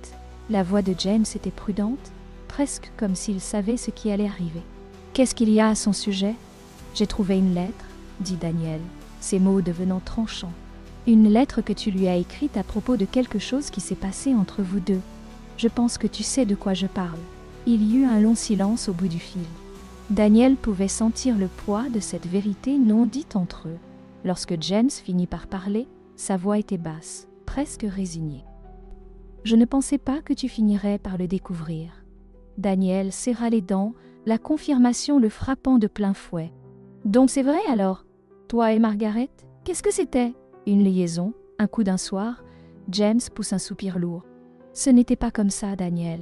La voix de James était prudente, presque comme s'il savait ce qui allait arriver. « Qu'est-ce qu'il y a à son sujet ?»« J'ai trouvé une lettre, » dit Daniel, ses mots devenant tranchants. « Une lettre que tu lui as écrite à propos de quelque chose qui s'est passé entre vous deux. Je pense que tu sais de quoi je parle. » Il y eut un long silence au bout du fil. Daniel pouvait sentir le poids de cette vérité non dite entre eux. Lorsque James finit par parler, sa voix était basse, presque résignée. « Je ne pensais pas que tu finirais par le découvrir. » Daniel serra les dents, la confirmation le frappant de plein fouet. « Donc c'est vrai alors? Toi et Margaret, qu'est-ce que c'était? Une liaison, un coup d'un soir ?» James pousse un soupir lourd. « Ce n'était pas comme ça, Daniel.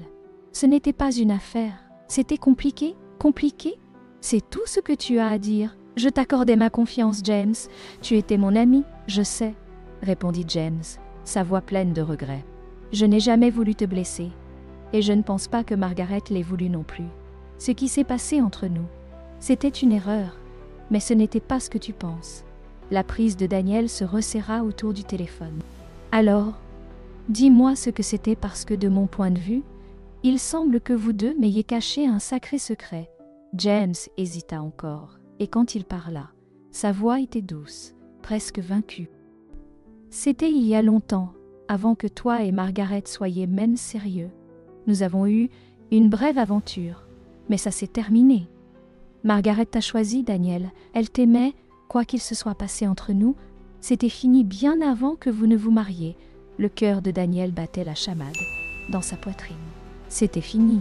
Ce n'était pas une affaire. C'était compliqué, compliqué. C'est tout ce que tu as à dire. Je t'accordais ma confiance, James. Tu étais mon ami, je sais, » répondit James, sa voix pleine de regret. « Je n'ai jamais voulu te blesser. Et je ne pense pas que Margaret l'ait voulu non plus. Ce qui s'est passé entre nous, c'était une erreur, mais ce n'était pas ce que tu penses. » La prise de Daniel se resserra autour du téléphone. « Alors, dis-moi ce que c'était parce que de mon point de vue, il semble que vous deux m'ayez caché un sacré secret. » James hésita encore, et quand il parla, sa voix était douce, presque vaincue. « C'était il y a longtemps, avant que toi et Margaret soyez même sérieux. Nous avons eu Une brève aventure. Mais ça s'est terminé. Margaret t'a choisi, Daniel. Elle t'aimait, quoi qu'il se soit passé entre nous. C'était fini bien avant que vous ne vous mariez. Le cœur de Daniel battait la chamade dans sa poitrine. C'était fini.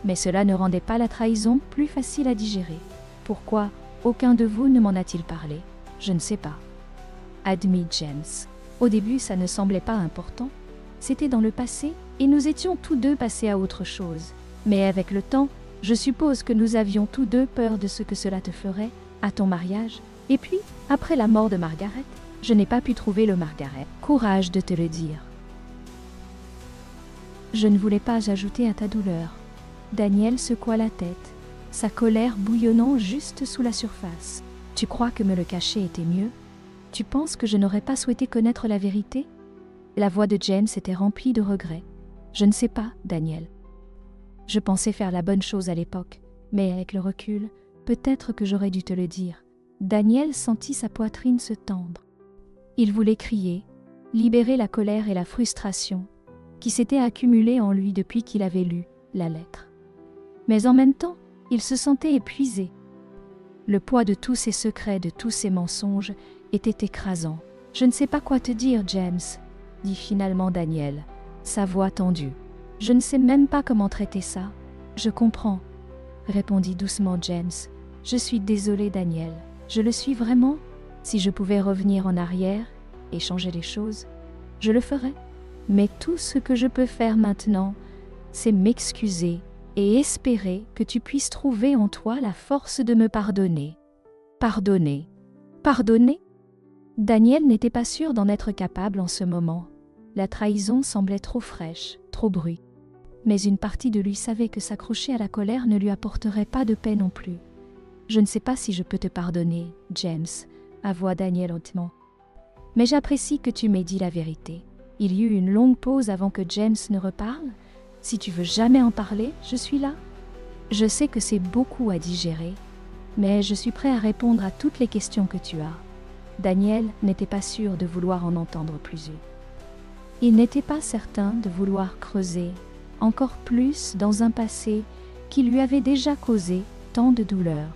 Mais cela ne rendait pas la trahison plus facile à digérer. Pourquoi aucun de vous ne m'en a-t-il parlé? Je ne sais pas. Admis James. Au début, ça ne semblait pas important. C'était dans le passé et nous étions tous deux passés à autre chose. Mais avec le temps, je suppose que nous avions tous deux peur de ce que cela te ferait à ton mariage. Et puis, après la mort de Margaret, je n'ai pas pu trouver le Margaret. Courage de te le dire. Je ne voulais pas ajouter à ta douleur. Daniel secoua la tête, sa colère bouillonnant juste sous la surface. Tu crois que me le cacher était mieux? Tu penses que je n'aurais pas souhaité connaître la vérité? La voix de James était remplie de regrets. Je ne sais pas, Daniel. Je pensais faire la bonne chose à l'époque, mais avec le recul, peut-être que j'aurais dû te le dire. Daniel sentit sa poitrine se tendre. Il voulait crier, libérer la colère et la frustration qui s'étaient accumulées en lui depuis qu'il avait lu la lettre. Mais en même temps, il se sentait épuisé. Le poids de tous ces secrets, de tous ces mensonges, était écrasant. « Je ne sais pas quoi te dire, James, » dit finalement Daniel, sa voix tendue. « Je ne sais même pas comment traiter ça. »« Je comprends, » répondit doucement James. « Je suis désolé, Daniel. Je le suis vraiment. Si je pouvais revenir en arrière et changer les choses, je le ferais. Mais tout ce que je peux faire maintenant, c'est m'excuser et espérer que tu puisses trouver en toi la force de me pardonner. » Pardonner? Pardonner? Daniel n'était pas sûr d'en être capable en ce moment. La trahison semblait trop fraîche, trop brute. Mais une partie de lui savait que s'accrocher à la colère ne lui apporterait pas de paix non plus. « Je ne sais pas si je peux te pardonner, James, » avoua Daniel hautement. « Mais j'apprécie que tu m'aies dit la vérité. » Il y eut une longue pause avant que James ne reparle. « Si tu veux jamais en parler, je suis là. Je sais que c'est beaucoup à digérer, mais je suis prêt à répondre à toutes les questions que tu as. » Daniel n'était pas sûr de vouloir en entendre plus une. Il n'était pas certain de vouloir creuser encore plus dans un passé qui lui avait déjà causé tant de douleur.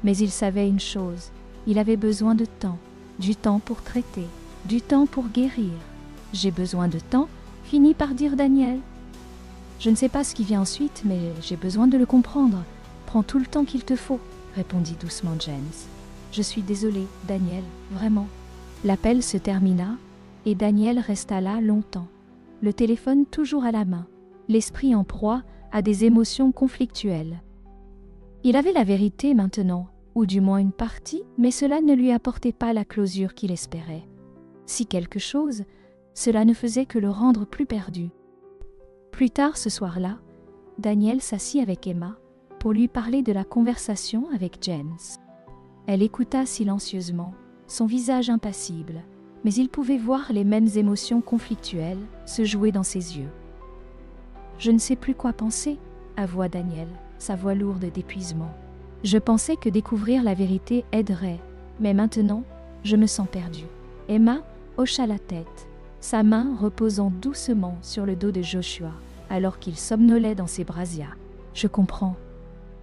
Mais il savait une chose, il avait besoin de temps, du temps pour traiter, du temps pour guérir. « J'ai besoin de temps », finit par dire Daniel. « Je ne sais pas ce qui vient ensuite, mais j'ai besoin de le comprendre. Prends tout le temps qu'il te faut, » répondit doucement James. « Je suis désolé, Daniel, vraiment. » L'appel se termina et Daniel resta là longtemps, le téléphone toujours à la main, l'esprit en proie à des émotions conflictuelles. Il avait la vérité maintenant, ou du moins une partie, mais cela ne lui apportait pas la closure qu'il espérait. Si quelque chose, cela ne faisait que le rendre plus perdu. Plus tard ce soir-là, Daniel s'assit avec Emma pour lui parler de la conversation avec James. Elle écouta silencieusement, son visage impassible, mais il pouvait voir les mêmes émotions conflictuelles se jouer dans ses yeux. « Je ne sais plus quoi penser, » avoua Daniel, sa voix lourde d'épuisement. « Je pensais que découvrir la vérité aiderait, mais maintenant, je me sens perdue. » Emma hocha la tête, sa main reposant doucement sur le dos de Joshua, alors qu'il somnolait dans ses brasias. « Je comprends.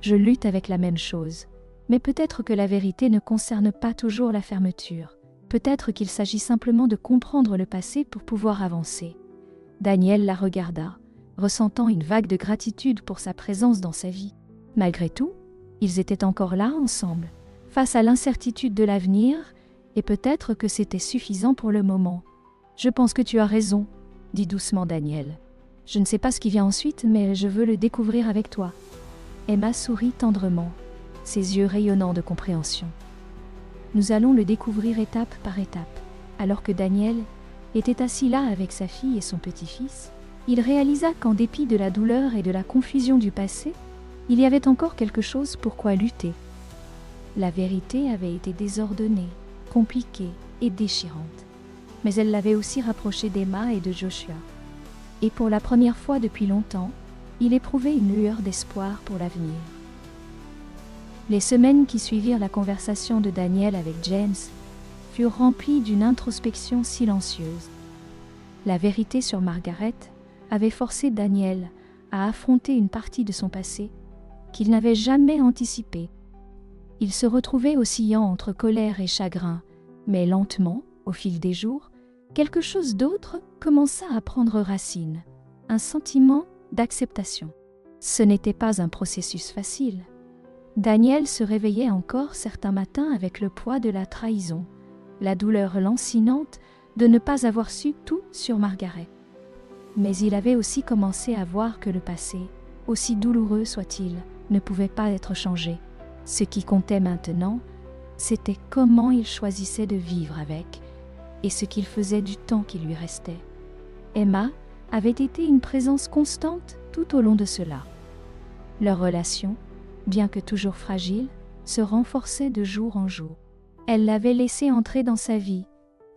Je lutte avec la même chose. Mais peut-être que la vérité ne concerne pas toujours la fermeture. Peut-être qu'il s'agit simplement de comprendre le passé pour pouvoir avancer. » Daniel la regarda, ressentant une vague de gratitude pour sa présence dans sa vie. Malgré tout, ils étaient encore là ensemble, face à l'incertitude de l'avenir, et peut-être que c'était suffisant pour le moment. « Je pense que tu as raison, » dit doucement Daniel. « Je ne sais pas ce qui vient ensuite, mais je veux le découvrir avec toi. » Emma sourit tendrement, ses yeux rayonnant de compréhension. Nous allons le découvrir étape par étape. Alors que Daniel était assis là avec sa fille et son petit-fils, il réalisa qu'en dépit de la douleur et de la confusion du passé, il y avait encore quelque chose pour quoi lutter. La vérité avait été désordonnée, compliquée et déchirante. Mais elle l'avait aussi rapproché d'Emma et de Joshua. Et pour la première fois depuis longtemps, il éprouvait une lueur d'espoir pour l'avenir. Les semaines qui suivirent la conversation de Daniel avec James furent remplies d'une introspection silencieuse. La vérité sur Margaret avait forcé Daniel à affronter une partie de son passé qu'il n'avait jamais anticipée. Il se retrouvait oscillant entre colère et chagrin, mais lentement, au fil des jours, quelque chose d'autre commença à prendre racine, un sentiment d'acceptation. Ce n'était pas un processus facile. Daniel se réveillait encore certains matins avec le poids de la trahison, la douleur lancinante de ne pas avoir su tout sur Margaret. Mais il avait aussi commencé à voir que le passé, aussi douloureux soit-il, ne pouvait pas être changé. Ce qui comptait maintenant, c'était comment il choisissait de vivre avec et ce qu'il faisait du temps qui lui restait. Emma avait été une présence constante tout au long de cela. Leur relation, bien que toujours fragile, se renforçait de jour en jour. Elle l'avait laissé entrer dans sa vie,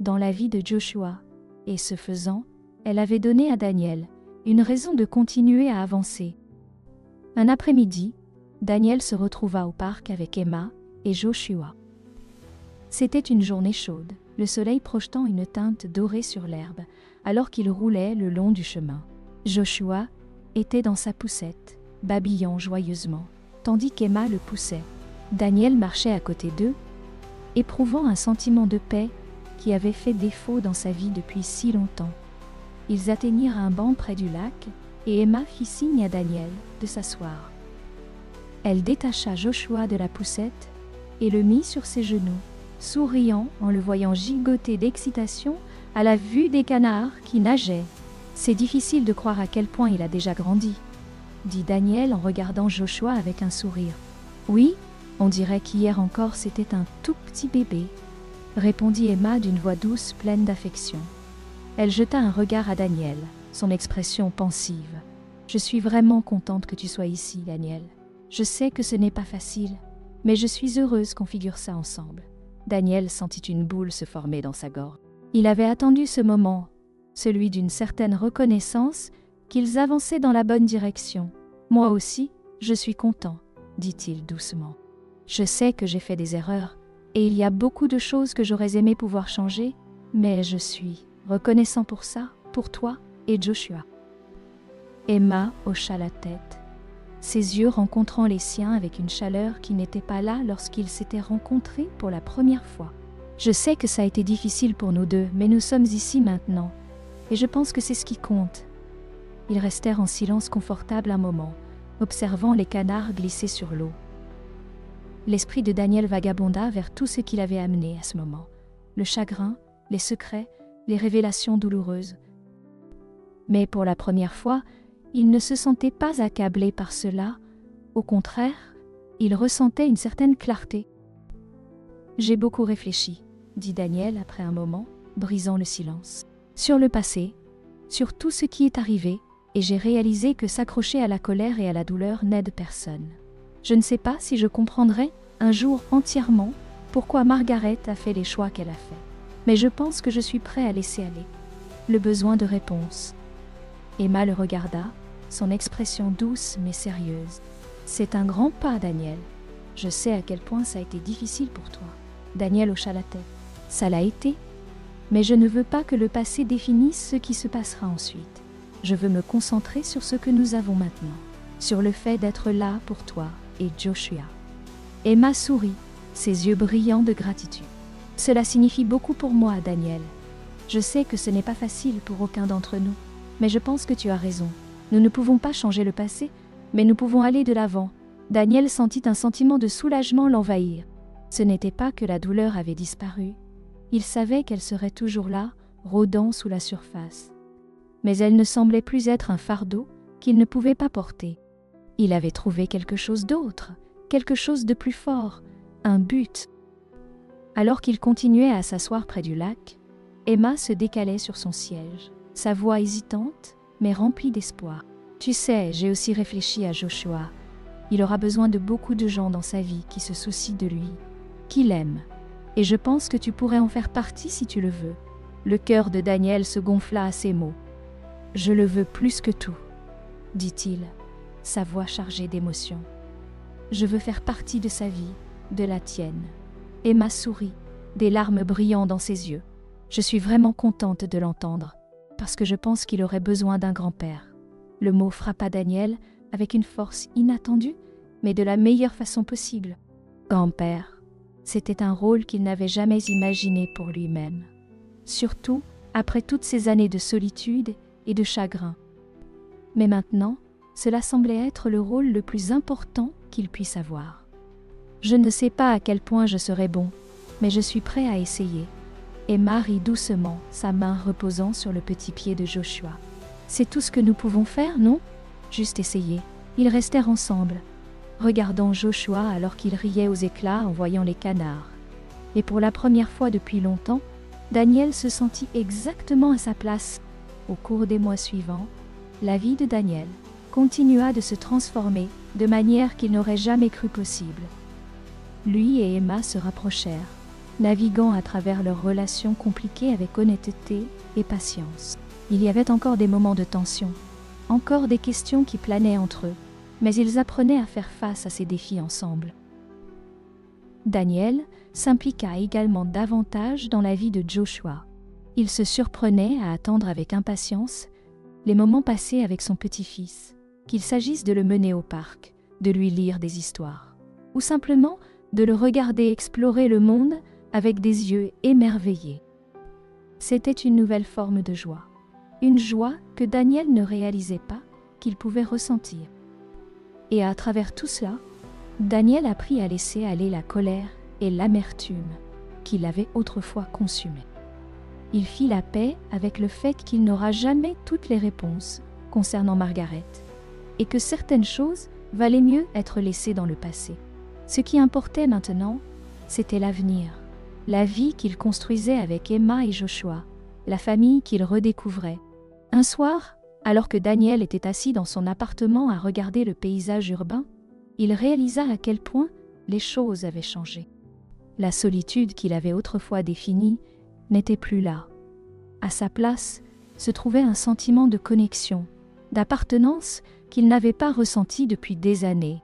dans la vie de Joshua, et ce faisant, elle avait donné à Daniel une raison de continuer à avancer. Un après-midi, Daniel se retrouva au parc avec Emma et Joshua. C'était une journée chaude, le soleil projetant une teinte dorée sur l'herbe, alors qu'ils roulaient le long du chemin. Joshua était dans sa poussette, babillant joyeusement, tandis qu'Emma le poussait. Daniel marchait à côté d'eux, éprouvant un sentiment de paix qui avait fait défaut dans sa vie depuis si longtemps. Ils atteignirent un banc près du lac, et Emma fit signe à Daniel de s'asseoir. Elle détacha Joshua de la poussette et le mit sur ses genoux, souriant en le voyant gigoter d'excitation à la vue des canards qui nageaient. « C'est difficile de croire à quel point il a déjà grandi », dit Daniel en regardant Joshua avec un sourire. « Oui, on dirait qu'hier encore c'était un tout petit bébé », répondit Emma d'une voix douce pleine d'affection. Elle jeta un regard à Daniel, son expression pensive. « Je suis vraiment contente que tu sois ici, Daniel. Je sais que ce n'est pas facile, mais je suis heureuse qu'on figure ça ensemble. » Daniel sentit une boule se former dans sa gorge. Il avait attendu ce moment, celui d'une certaine reconnaissance qu'ils avançaient dans la bonne direction. « Moi aussi, je suis content, » dit-il doucement. « Je sais que j'ai fait des erreurs, et il y a beaucoup de choses que j'aurais aimé pouvoir changer, mais je suis reconnaissant pour ça, pour toi et Joshua. » Emma hocha la tête, ses yeux rencontrant les siens avec une chaleur qui n'était pas là lorsqu'ils s'étaient rencontrés pour la première fois. « Je sais que ça a été difficile pour nous deux, mais nous sommes ici maintenant, et je pense que c'est ce qui compte. » Ils restèrent en silence confortable un moment, observant les canards glisser sur l'eau. L'esprit de Daniel vagabonda vers tout ce qu'il avait amené à ce moment. Le chagrin, les secrets, les révélations douloureuses. Mais pour la première fois, il ne se sentait pas accablé par cela. Au contraire, il ressentait une certaine clarté. « J'ai beaucoup réfléchi, » dit Daniel après un moment, brisant le silence. « Sur le passé, sur tout ce qui est arrivé, et j'ai réalisé que s'accrocher à la colère et à la douleur n'aide personne. Je ne sais pas si je comprendrai un jour entièrement pourquoi Margaret a fait les choix qu'elle a faits. Mais je pense que je suis prêt à laisser aller. Le besoin de réponse. » Emma le regarda, son expression douce mais sérieuse. « C'est un grand pas, Daniel. Je sais à quel point ça a été difficile pour toi. » Daniel hocha la tête. « Ça l'a été, mais je ne veux pas que le passé définisse ce qui se passera ensuite. Je veux me concentrer sur ce que nous avons maintenant, sur le fait d'être là pour toi et Joshua. » Emma sourit, ses yeux brillants de gratitude. « Cela signifie beaucoup pour moi, Daniel. Je sais que ce n'est pas facile pour aucun d'entre nous, mais je pense que tu as raison. Nous ne pouvons pas changer le passé, mais nous pouvons aller de l'avant. » Daniel sentit un sentiment de soulagement l'envahir. Ce n'était pas que la douleur avait disparu. Il savait qu'elle serait toujours là, rôdant sous la surface. Mais elle ne semblait plus être un fardeau qu'il ne pouvait pas porter. Il avait trouvé quelque chose d'autre, quelque chose de plus fort, un but. Alors qu'il continuait à s'asseoir près du lac, Emma se décalait sur son siège, sa voix hésitante, mais remplie d'espoir. « Tu sais, j'ai aussi réfléchi à Joshua. Il aura besoin de beaucoup de gens dans sa vie qui se soucient de lui, qui l'aiment. Et je pense que tu pourrais en faire partie si tu le veux. » Le cœur de Daniel se gonfla à ces mots. « Je le veux plus que tout, » dit-il, sa voix chargée d'émotion. « Je veux faire partie de sa vie, de la tienne. » Emma sourit, des larmes brillant dans ses yeux. « Je suis vraiment contente de l'entendre, parce que je pense qu'il aurait besoin d'un grand-père. » Le mot frappa Daniel avec une force inattendue, mais de la meilleure façon possible. Grand-père, c'était un rôle qu'il n'avait jamais imaginé pour lui-même. Surtout après toutes ces années de solitude et de chagrin. Mais maintenant, cela semblait être le rôle le plus important qu'il puisse avoir. Je ne sais pas à quel point je serai bon, mais je suis prêt à essayer. Emma rit doucement, sa main reposant sur le petit pied de Joshua. C'est tout ce que nous pouvons faire, non? Juste essayer. Ils restèrent ensemble, regardant Joshua alors qu'il riait aux éclats en voyant les canards. Et pour la première fois depuis longtemps, Daniel se sentit exactement à sa place. Au cours des mois suivants, la vie de Daniel continua de se transformer de manière qu'il n'aurait jamais cru possible. Lui et Emma se rapprochèrent, naviguant à travers leurs relations compliquées avec honnêteté et patience. Il y avait encore des moments de tension, encore des questions qui planaient entre eux, mais ils apprenaient à faire face à ces défis ensemble. Daniel s'impliqua également davantage dans la vie de Joshua. Il se surprenait à attendre avec impatience les moments passés avec son petit-fils, qu'il s'agisse de le mener au parc, de lui lire des histoires, ou simplement de le regarder explorer le monde avec des yeux émerveillés. C'était une nouvelle forme de joie, une joie que Daniel ne réalisait pas qu'il pouvait ressentir. Et à travers tout cela, Daniel apprit à laisser aller la colère et l'amertume qui l'avaient autrefois consumé. Il fit la paix avec le fait qu'il n'aura jamais toutes les réponses concernant Margaret, et que certaines choses valaient mieux être laissées dans le passé. Ce qui importait maintenant, c'était l'avenir, la vie qu'il construisait avec Emma et Joshua, la famille qu'il redécouvrait. Un soir, alors que Daniel était assis dans son appartement à regarder le paysage urbain, il réalisa à quel point les choses avaient changé. La solitude qu'il avait autrefois définie n'était plus là. À sa place se trouvait un sentiment de connexion, d'appartenance qu'il n'avait pas ressenti depuis des années.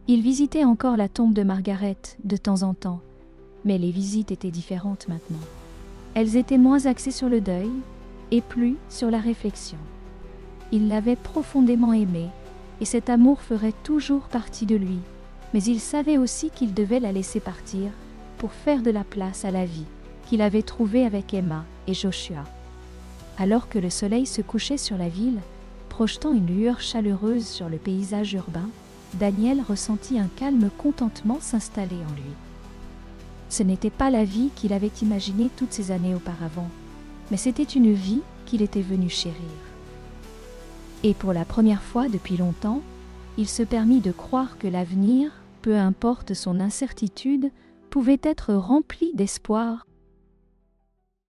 Il visitait encore la tombe de Margaret de temps en temps, mais les visites étaient différentes maintenant. Elles étaient moins axées sur le deuil et plus sur la réflexion. Il l'avait profondément aimée, et cet amour ferait toujours partie de lui, mais il savait aussi qu'il devait la laisser partir pour faire de la place à la vie qu'il avait trouvée avec Emma et Joshua. Alors que le soleil se couchait sur la ville, projetant une lueur chaleureuse sur le paysage urbain, Daniel ressentit un calme contentement s'installer en lui. Ce n'était pas la vie qu'il avait imaginée toutes ces années auparavant, mais c'était une vie qu'il était venu chérir. Et pour la première fois depuis longtemps, il se permit de croire que l'avenir, peu importe son incertitude, pouvait être rempli d'espoir